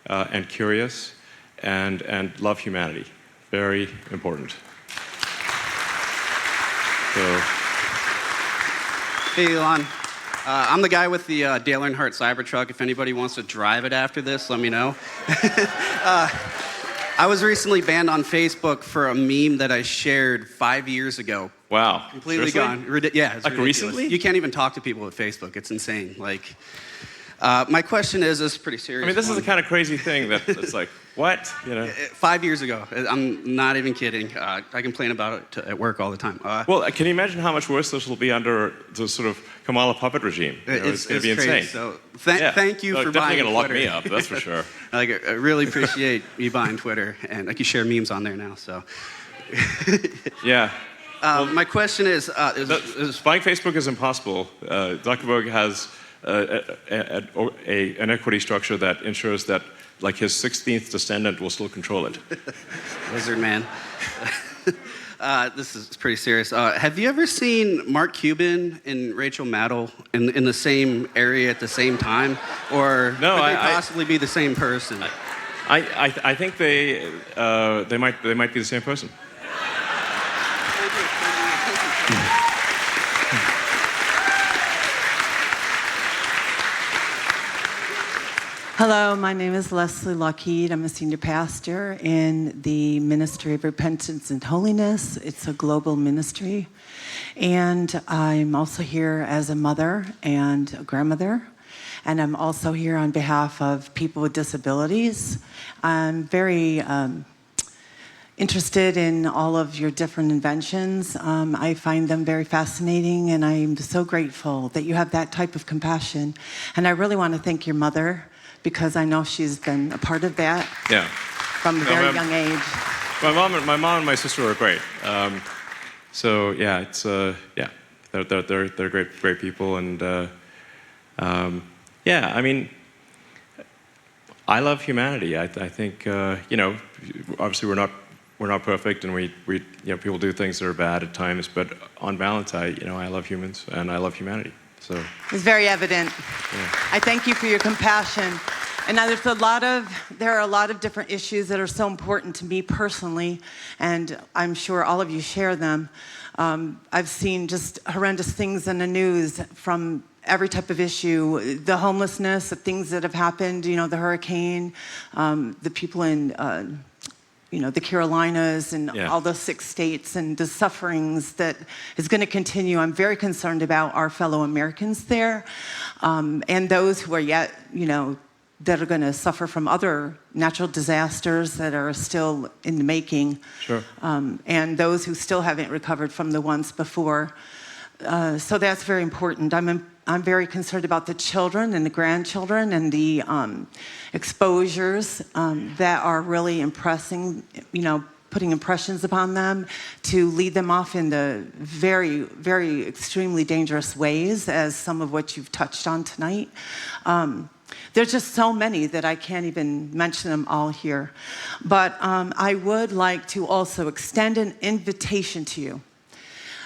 Speaker 1: and curious and love humanity. Very important. So.
Speaker 13: Hey, Elon. I'm the guy with the Dale Earnhardt Cybertruck. If anybody wants to drive it after this, let me know. I was recently banned on Facebook for a meme that I shared 5 years ago.
Speaker 1: Wow.
Speaker 13: Completely
Speaker 1: Seriously?
Speaker 13: gone. Yeah, it's
Speaker 1: like
Speaker 13: ridiculous.
Speaker 1: Recently?
Speaker 13: You can't even talk to people with Facebook. It's insane. Like, my question is pretty serious.
Speaker 1: I mean, this is
Speaker 13: one.
Speaker 1: the kind of crazy thing that it's like, what?
Speaker 13: 5 years ago. I'm not even kidding. I complain about it at work all the time.
Speaker 1: Well, can you imagine how much worse this will be under the sort of Kamala puppet regime? It's going to be
Speaker 13: crazy.
Speaker 1: insane.
Speaker 13: So thank you for buying
Speaker 1: Definitely going to lock
Speaker 13: Twitter.
Speaker 1: me up, that's for sure.
Speaker 13: I really appreciate you buying Twitter, and you share memes on there now. So.
Speaker 1: Yeah.
Speaker 13: My question is,
Speaker 1: buying Facebook is impossible. Zuckerberg has an equity structure that ensures that, like, his 16th descendant will still control it.
Speaker 13: Lizard man. This is pretty serious. Have you ever seen Mark Cuban and Rachel Maddow in the same area at the same time, or
Speaker 1: no,
Speaker 13: could they possibly be the same person?
Speaker 1: I think they might be the same person.
Speaker 23: Hello, my name is Leslie Lockheed. I'm a senior pastor in the Ministry of Repentance and Holiness. It's a global ministry. And I'm also here as a mother and a grandmother. and I'm also here on behalf of people with disabilities. I'm very interested in all of your different inventions. I find them very fascinating, and I'm so grateful that you have that type of compassion. And I really want to thank your mother, because I know she's been a part of that from a very young age.
Speaker 1: My mom and my sister are great. So yeah, it's they're great people, and yeah, I mean, I love humanity. I think you know, obviously we're not perfect, and we you know, people do things that are bad at times, but on balance, you know, I love humans and I love humanity. So
Speaker 23: it's very evident.
Speaker 1: Yeah.
Speaker 23: I thank you for your compassion. And now there are a lot of different issues that are so important to me personally, and I'm sure all of you share them. I've seen just horrendous things in the news from every type of issue, the homelessness, the things that have happened, you know, the hurricane, the people in you know, the Carolinas and all the 6 states, and the sufferings that is going to continue. I'm very concerned about our fellow Americans there, and those who are yet, you know, that are going to suffer from other natural disasters that are still in the making.
Speaker 1: Sure.
Speaker 23: And those who still haven't recovered from the ones before. So that's very important. I'm very concerned about the children and the grandchildren and the exposures that are really impressing, you know, putting impressions upon them to lead them off in the very, very extremely dangerous ways, as some of what you've touched on tonight. There's just so many that I can't even mention them all here. But I would like to also extend an invitation to you.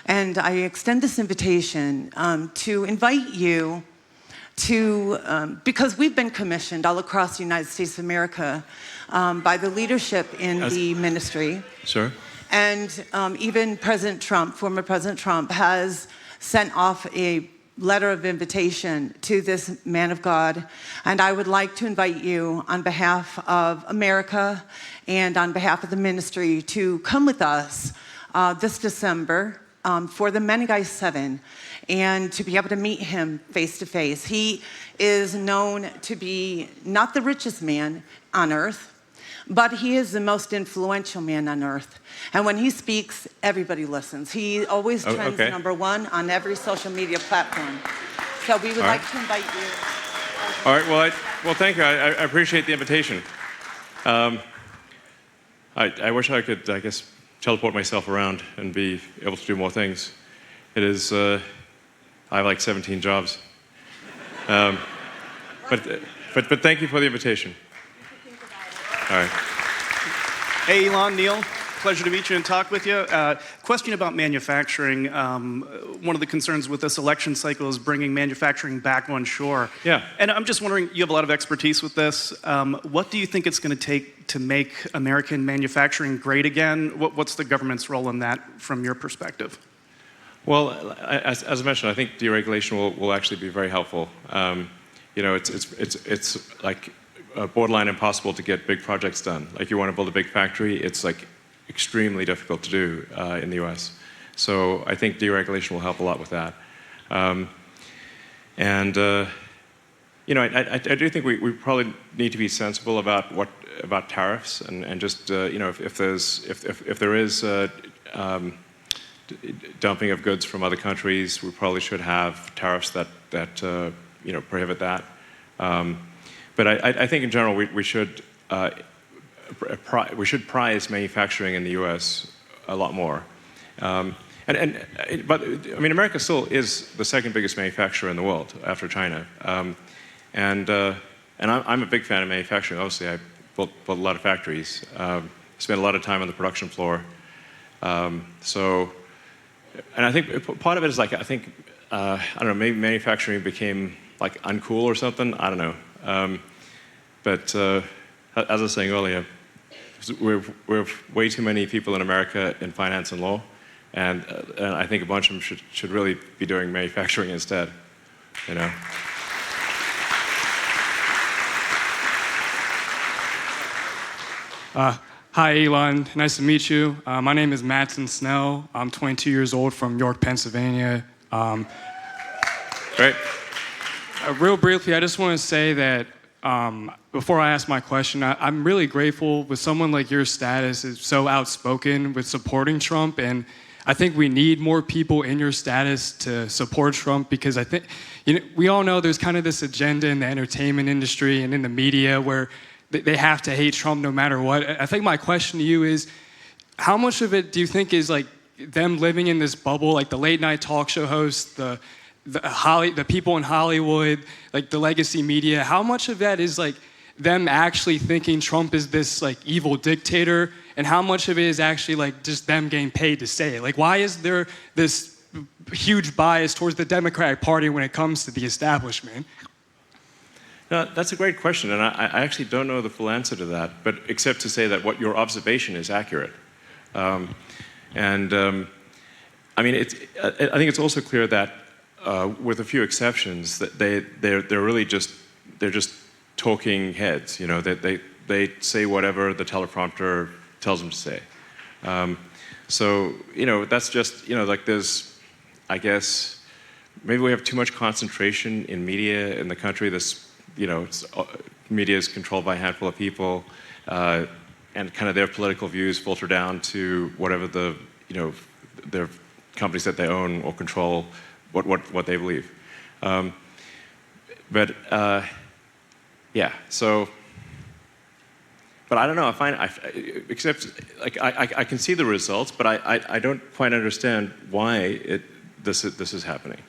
Speaker 23: And I extend this invitation to invite you to, because we've been commissioned all across the United States of America by the leadership in the ministry.
Speaker 1: Sure.
Speaker 23: And even President Trump, former President Trump, has sent off a letter of invitation to this man of God. And I would like to invite you on behalf of America and on behalf of the ministry to come with us this December for the Menengai 7, and to be able to meet him face to face. He is known to be not the richest man on earth, but he is the most influential man on earth. And when he speaks, everybody listens. He always trends #1 on every social media platform. So we would like to invite you.
Speaker 1: All right. Well, thank you. I appreciate the invitation. I wish I could, I guess, teleport myself around and be able to do more things. It is. I have like 17 jobs. But thank you for the invitation. All right.
Speaker 14: Hey, Elon, Neil. Pleasure to meet you and talk with you. Question about manufacturing. One of the concerns with this election cycle is bringing manufacturing back on shore.
Speaker 1: Yeah.
Speaker 14: And I'm just wondering, you have a lot of expertise with this. What do you think it's going to take to make American manufacturing great again? What's the government's role in that from your perspective?
Speaker 1: Well, as I mentioned, I think deregulation will actually be very helpful. You know, it's like borderline impossible to get big projects done. Like, you want to build a big factory, it's like extremely difficult to do in the US. So I think deregulation will help a lot with that. You know, I do think we probably need to be sensible about tariffs, and just you know, if there is dumping of goods from other countries, we probably should have tariffs that you know, prohibit that. But I think in general we should prize manufacturing in the U.S. a lot more. But I mean, America still is the second biggest manufacturer in the world after China. And I'm a big fan of manufacturing. Obviously, I built a lot of factories. Spent a lot of time on the production floor. So, and I think part of it is like, I think, I don't know, maybe manufacturing became like uncool or something. I don't know. But as I was saying earlier, we're way too many people in America in finance and law, and I think a bunch of them should really be doing manufacturing instead. You know.
Speaker 15: Hi, Elon. Nice to meet you. My name is Matson Snell. I'm 22 years old from York, Pennsylvania.
Speaker 1: Great.
Speaker 15: Real briefly, I just want to say that before I ask my question, I'm really grateful with someone like your status is so outspoken with supporting Trump, and I think we need more people in your status to support Trump because I think, we all know there's kind of this agenda in the entertainment industry and in the media where they have to hate Trump no matter what. I think my question to you is, how much of it do you think is like them living in this bubble, like the late night talk show hosts, the people in Hollywood, like the legacy media? How much of that is like them actually thinking Trump is this like evil dictator, and how much of it is actually like just them getting paid to say it? Like, why is there this huge bias towards the Democratic Party when it comes to the establishment?
Speaker 1: No, that's a great question, and I actually don't know the full answer to that, but except to say that what your observation is accurate. I mean, I think it's also clear that, with a few exceptions, that they're really just talking heads. They say whatever the teleprompter tells them to say. So that's just like there's, I guess, maybe we have too much concentration in media in the country. Media is controlled by a handful of people, and kind of their political views filter down to whatever their companies that they own or control, what they believe. Yeah. So, but I don't know. Except like I can see the results, but I don't quite understand why this is happening.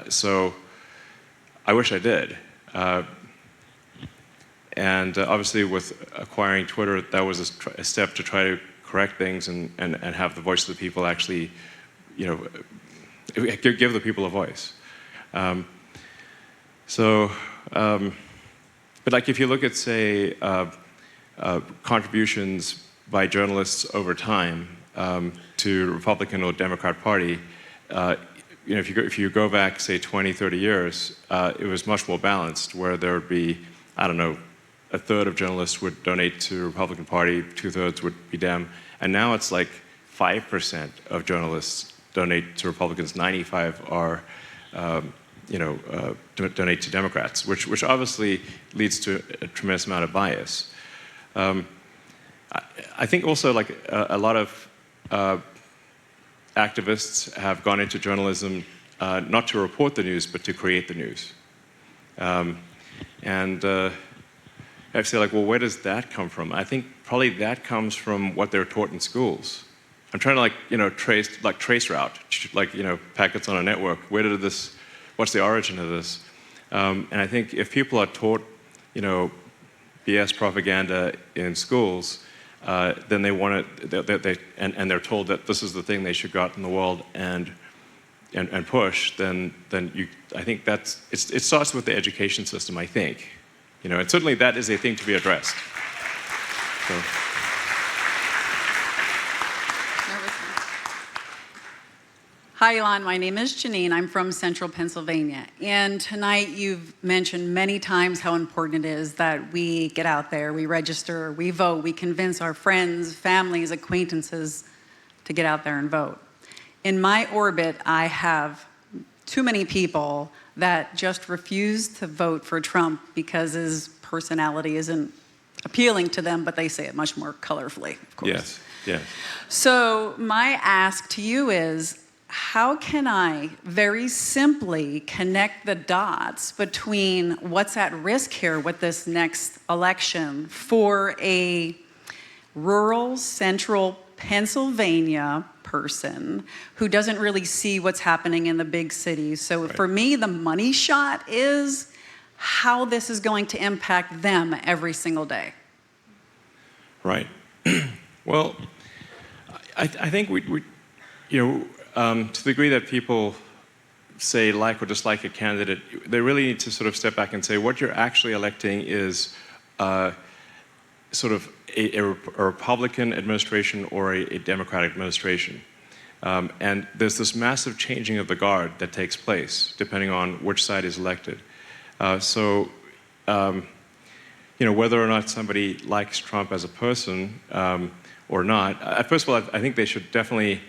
Speaker 1: So, I wish I did. And obviously, with acquiring Twitter, that was a step to try to correct things and have the voice of the people actually, give the people a voice. But like if you look at, say, contributions by journalists over time to the Republican or Democrat Party, if you go back, say, 20, 30 years, it was much more balanced, where there would be, I don't know, a third of journalists would donate to the Republican Party, 2/3 would be Dem, and now it's like 5% of journalists donate to Republicans, 95 are, donate to Democrats, which obviously leads to a tremendous amount of bias. I think also like a lot of activists have gone into journalism not to report the news, but to create the news. I say, like, well, where does that come from? I think probably that comes from what they're taught in schools. I'm trying to trace route, packets on a network. What's the origin of this? And I think if people are taught, BS propaganda in schools, then they want to, and they're told that this is the thing they should go out in the world and push. Then I think it starts with the education system. I think, and certainly that is a thing to be addressed. So.
Speaker 16: Hi, Elon. My name is Janine. I'm from Central Pennsylvania. And tonight you've mentioned many times how important it is that we get out there, we register, we vote, we convince our friends, families, acquaintances to get out there and vote. In my orbit, I have too many people that just refuse to vote for Trump because his personality isn't appealing to them, but they say it much more colorfully, of course.
Speaker 1: Yes.
Speaker 16: So my ask to you is, how can I very simply connect the dots between what's at risk here with this next election for a rural central Pennsylvania person who doesn't really see what's happening in the big cities? So for me, the money shot is how this is going to impact them every single day.
Speaker 1: Right. Well, I think we to the degree that people say like or dislike a candidate, they really need to sort of step back and say what you're actually electing is sort of a Republican administration or a Democratic administration. And there's this massive changing of the guard that takes place depending on which side is elected. Whether or not somebody likes Trump as a person or not, first of all, I think they should definitely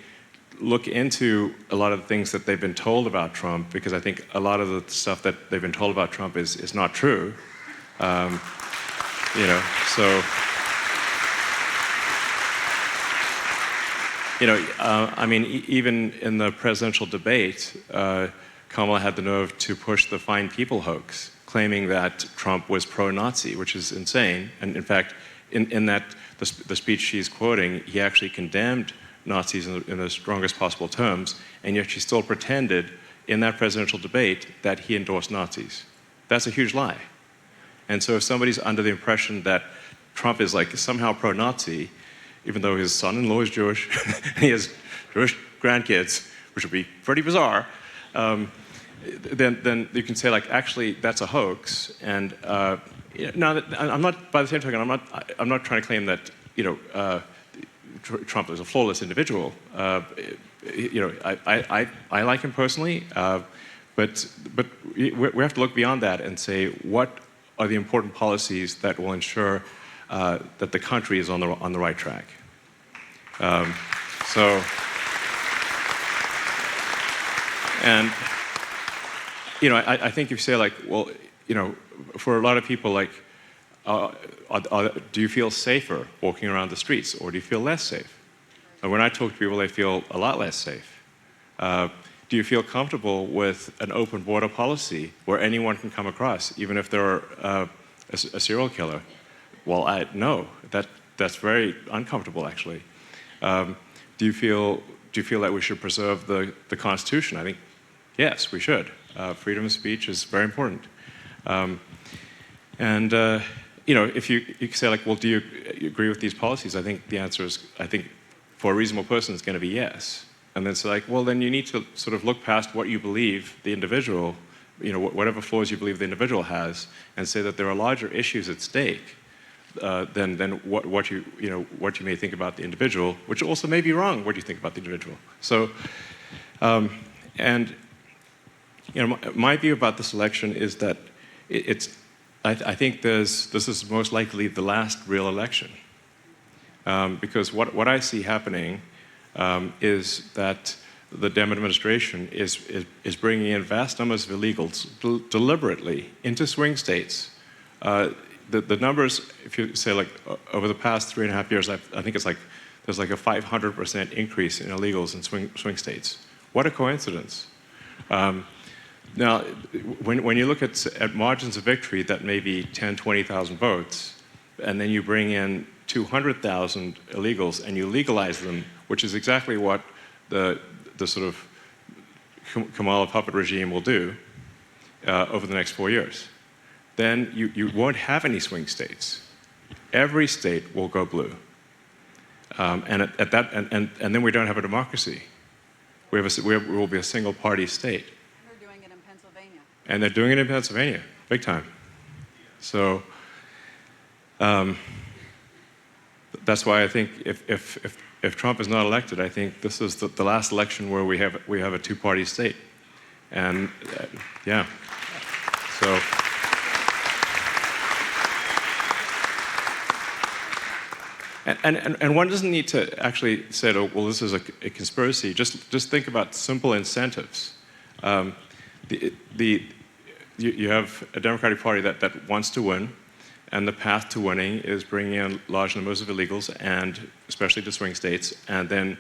Speaker 1: look into a lot of the things that they've been told about Trump, because I think a lot of the stuff that they've been told about Trump is not true. You know, so, you know, I mean, even in the presidential debate, Kamala had the nerve to push the Fine People hoax, claiming that Trump was pro-Nazi, which is insane. And in fact, in that, the speech she's quoting, he actually condemned Nazis in the strongest possible terms, and yet she still pretended in that presidential debate that he endorsed Nazis. That's a huge lie. And so if somebody's under the impression that Trump is like somehow pro-Nazi, even though his son-in-law is Jewish, and he has Jewish grandkids, which would be pretty bizarre, then you can say, like, actually, that's a hoax. And now, I'm not, by the same token, I'm not trying to claim that, you know, Trump is a flawless individual. You know, I like him personally, but we have to look beyond that and say, what are the important policies that will ensure that the country is on the right track? And you know, I think if you say, like, well, you know, for a lot of people, like, do you feel safer walking around the streets, or do you feel less safe? And when I talk to people, they feel a lot less safe. Do you feel comfortable with an open border policy where anyone can come across, even if they're a serial killer? Well, no, that's very uncomfortable, actually. Do you feel that we should preserve the Constitution? I think, yes, we should. Freedom of speech is very important. You know, if you can say, like, well, do you agree with these policies? I think the answer is, I think for a reasonable person, it's going to be yes. And then it's like, well, then you need to sort of look past what you believe the individual, you know, whatever flaws you believe the individual has, and say that there are larger issues at stake than what you may think about the individual, which also may be wrong what you think about the individual. So, and you know, my view about this election is that I think this is most likely the last real election, because what I see happening is that the Dem administration is bringing in vast numbers of illegals deliberately into swing states. The numbers, if you say, like, over the past 3.5 years, I think it's like there's like a 500% increase in illegals in swing states. What a coincidence. Now, when you look at margins of victory that may be 10, 20,000 votes, and then you bring in 200,000 illegals and you legalize them, which is exactly what the sort of Kamala puppet regime will do over the next 4 years, then you won't have any swing states. Every state will go blue, and then we don't have a democracy. We will be a single-party state. And they're doing it in Pennsylvania, big time. So that's why I think if Trump is not elected, I think this is the last election where we have a two-party state. And yeah, so. And one doesn't need to actually say, oh, well, this is a conspiracy. Just think about simple incentives. You have a Democratic Party that wants to win, and the path to winning is bringing in large numbers of illegals, and especially to swing states, and then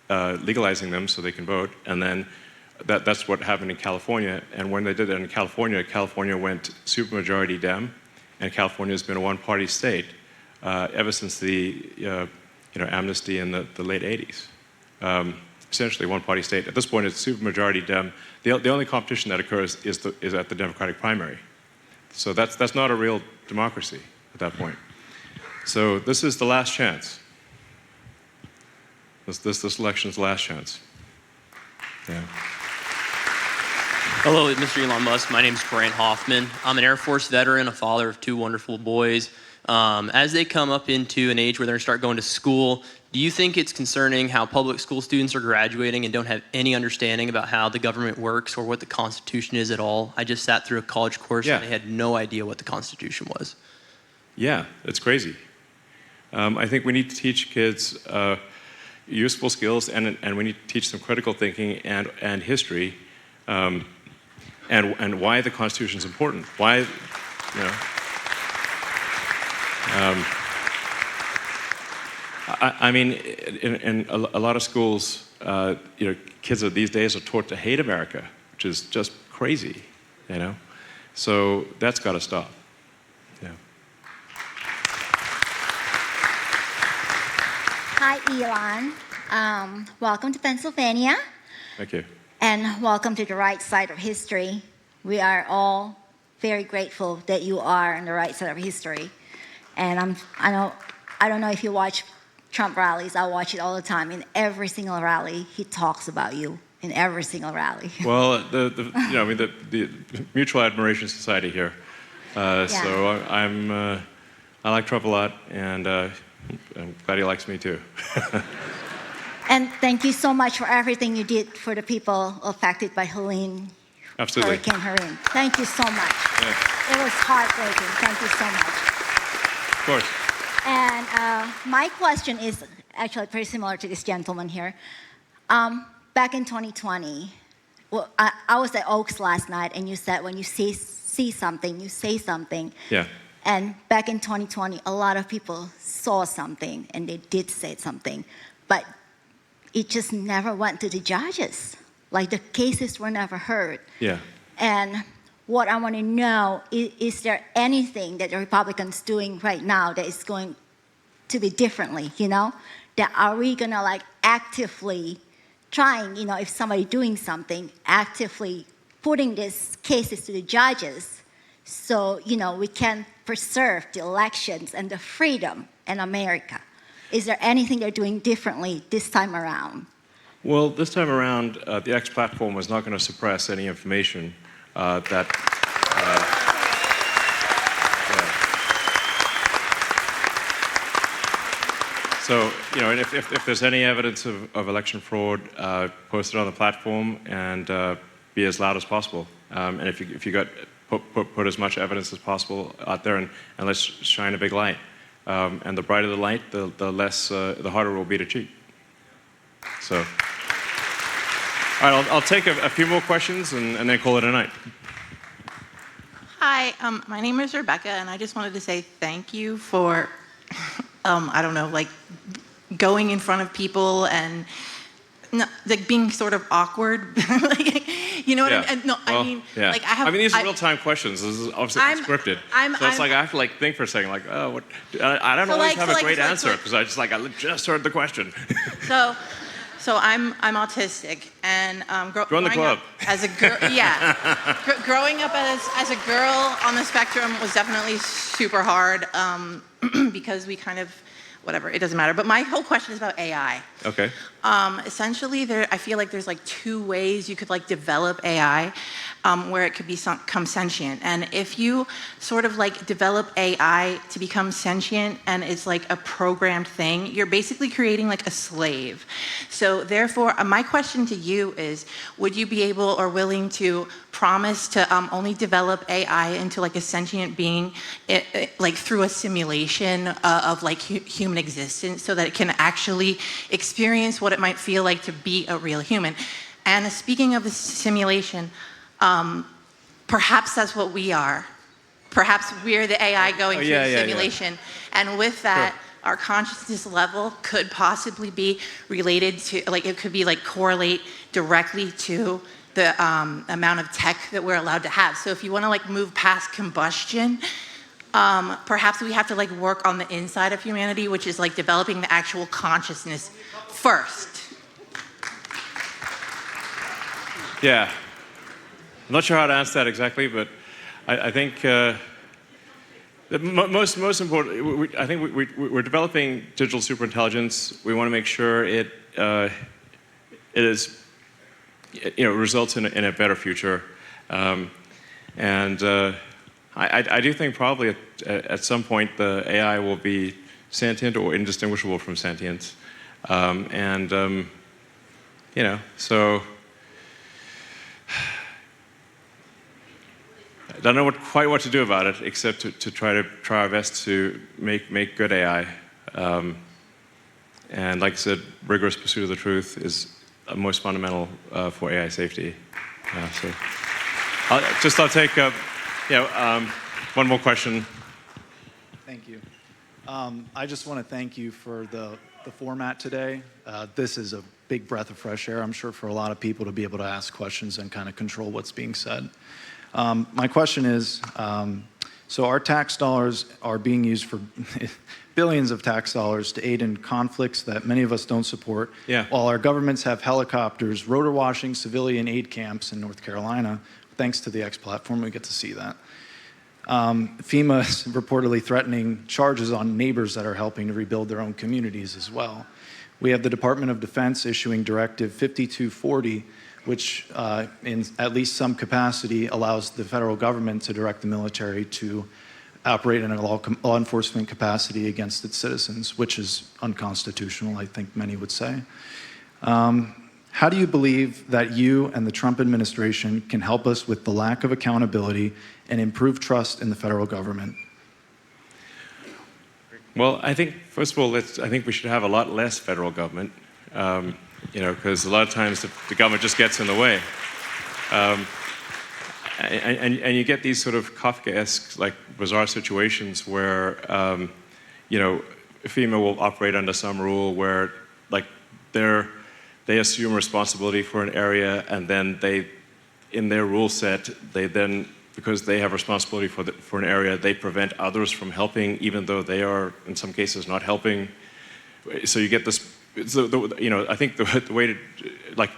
Speaker 1: legalizing them so they can vote. And then that's what happened in California. And when they did it in California, California went supermajority Dem, and California has been a one-party state ever since the amnesty in the late 80s. Essentially one-party state. At this point, it's supermajority Dem. The only competition that occurs is at the Democratic primary. So that's not a real democracy at that point. So this is the last chance. This election's the last chance. Yeah.
Speaker 17: Hello, Mr. Elon Musk. My name is Grant Hoffman. I'm an Air Force veteran, a father of 2 wonderful boys. As they come up into an age where they're going to start going to school, do you think it's concerning how public school students are graduating and don't have any understanding about how the government works or what the Constitution is at all? I just sat through a college course and they had no idea what the Constitution was.
Speaker 1: Yeah, it's crazy. I think we need to teach kids, useful skills, and we need to teach them critical thinking and history, and why the Constitution is important. Why, you know. I mean, in a lot of schools, you know, kids these days are taught to hate America, which is just crazy, you know. So that's got to stop. Yeah.
Speaker 18: Hi, Elon. Welcome to Pennsylvania,
Speaker 1: Thank you.
Speaker 18: and welcome to the right side of history. We are all very grateful that you are on the right side of history. And I don't know if you watch Trump rallies. I watch it all the time. In every single rally, he talks about you. In every single rally.
Speaker 1: Well, you know, I mean, the Mutual Admiration Society here. So I like Trump a lot, and I'm glad he likes me too.
Speaker 18: And thank you so much for everything you did for the people affected by Helene.
Speaker 1: Absolutely.
Speaker 18: Hurricane Helene. Thank you so much.
Speaker 1: Yeah.
Speaker 18: It was heartbreaking. Thank you so much.
Speaker 1: Of course.
Speaker 18: And my question is actually pretty similar to this gentleman here. Back in 2020, well, I was at Oaks last night, and you said when you see something, you say something.
Speaker 1: Yeah.
Speaker 18: And back in 2020, a lot of people saw something, and they did say something, but it just never went to the judges. Like the cases were never heard.
Speaker 1: Yeah.
Speaker 18: And what I want to know is there anything that the Republicans doing right now that is going to be differently, you know? That are we going to like actively trying, you know, if somebody doing something, actively putting these cases to the judges so, you know, we can preserve the elections and the freedom in America? Is there anything they're doing differently this time around?
Speaker 1: Well, this time around, the X platform was not going to suppress any information that. So, you know, and if there's any evidence of election fraud, post it on the platform and be as loud as possible. And if you got put as much evidence as possible out there, and let's shine a big light. And the brighter the light, the less, the harder it will be to cheat. So, all right, I'll take a few more questions and then call it a night.
Speaker 19: Hi, my name is Rebecca, and I just wanted to say thank you for, I don't know, like going in front of people and like being sort of awkward. Like, you know what I mean? No,
Speaker 1: well,
Speaker 19: I mean,
Speaker 1: yeah.
Speaker 19: like I have.
Speaker 1: I mean, these are real-time questions. This is obviously unscripted. So it's like I have to like think for a second, like, oh, what? I don't always have a great answer because I just heard the question.
Speaker 19: So I'm autistic, and
Speaker 1: Join the club.
Speaker 19: As a girl, yeah. Growing up as a girl on the spectrum was definitely super hard because we kind of, whatever, it doesn't matter. But my whole question is about AI.
Speaker 1: Okay.
Speaker 19: Essentially, I feel like there's like two ways you could like develop AI where it could become sentient. And if you sort of like develop AI to become sentient and it's like a programmed thing, you're basically creating like a slave. So therefore, my question to you is, would you be able or willing to promise to only develop AI into like a sentient being like through a simulation of like human existence so that it can actually experience what it might feel like to be a real human? And speaking of the simulation, perhaps that's what we are. Perhaps we're the AI going through the simulation. Yeah. And with that, our consciousness level could possibly be related to, like it could be like correlate directly to the amount of tech that we're allowed to have. So if you want to like move past combustion, perhaps we have to like work on the inside of humanity, which is like developing the actual consciousness first.
Speaker 1: Yeah. I'm not sure how to answer that exactly, but I think the most important. I think we're developing digital superintelligence. We want to make sure it is, you know, results in a better future, and I do think probably at some point the AI will be sentient or indistinguishable from sentience, you know, so. I don't know quite what to do about it, except to try our best to make good AI, And like I said, rigorous pursuit of the truth is most fundamental for AI safety. So I'll take one more question.
Speaker 3: Thank you. I just want to thank you for the format today. This is a big breath of fresh air, I'm sure, for a lot of people to be able to ask questions and kind of control what's being said. My question is, so our tax dollars are being used for billions of tax dollars to aid in conflicts that many of us don't support, while our governments have helicopters rotor washing civilian aid camps in North Carolina. Thanks to the X platform, we get to see that. FEMA is reportedly threatening charges on neighbors that are helping to rebuild their own communities as well. We have the Department of Defense issuing Directive 5240, which in at least some capacity allows the federal government to direct the military to operate in a law enforcement capacity against its citizens, which is unconstitutional, I think many would say. How do you believe that you and the Trump administration can help us with the lack of accountability and improve trust in the federal government?
Speaker 1: Well, I think, first of all, I think we should have a lot less federal government, because a lot of times the government just gets in the way. And you get these sort of Kafkaesque, like, bizarre situations where, FEMA will operate under some rule where, like, they assume responsibility for an area, and then in their rule set, because they have responsibility for an area, they prevent others from helping, even though they are, in some cases, not helping. So you get this, I think the way to, like,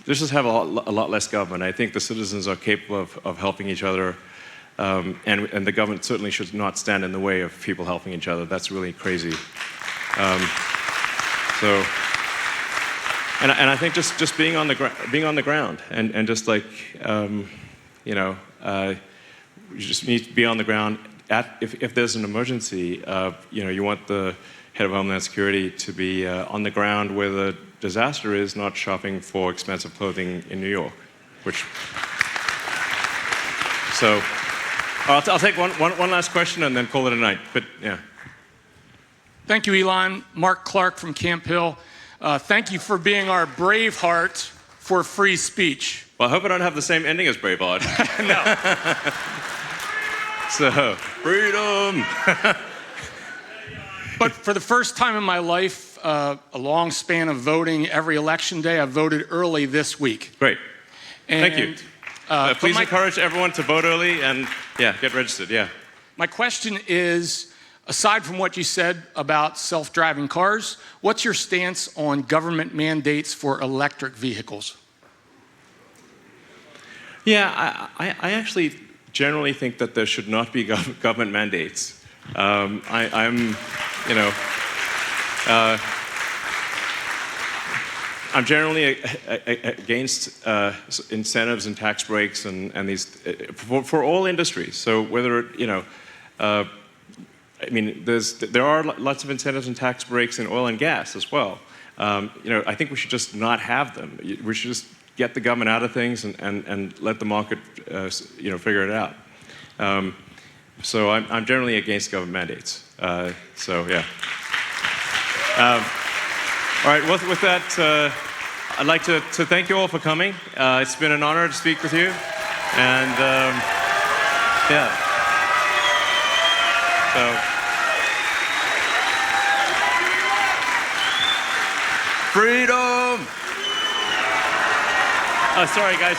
Speaker 1: let's just have a lot less government. I think the citizens are capable of helping each other, and the government certainly should not stand in the way of people helping each other. That's really crazy. And I think just being on the ground and just like, you just need to be on the ground. If there's an emergency, you want the head of Homeland Security to be on the ground where the disaster is, not shopping for expensive clothing in New York. So I'll take one last question and then call it a night. But yeah.
Speaker 20: Thank you, Elon. Mark Clark from Camp Hill. Thank you for being our Braveheart for free speech.
Speaker 1: Well, I hope I don't have the same ending as Braveheart.
Speaker 20: No.
Speaker 1: So, freedom.
Speaker 20: But for the first time in my life, a long span of voting every election day, I voted early this week.
Speaker 1: Great. Thank you. Please encourage everyone to vote early and, get registered,
Speaker 20: My question is, aside from what you said about self-driving cars, what's your stance on government mandates for electric vehicles?
Speaker 1: Yeah, I actually generally think that there should not be government mandates. I'm generally against incentives and tax breaks and these for all industries. So whether there are lots of incentives and tax breaks in oil and gas as well. I think we should just not have them. We should just get the government out of things and let the market, figure it out. So I'm generally against government mandates. All right. Well, with that, I'd like to thank you all for coming. It's been an honor to speak with you, and So. Freedom! Oh, sorry, guys.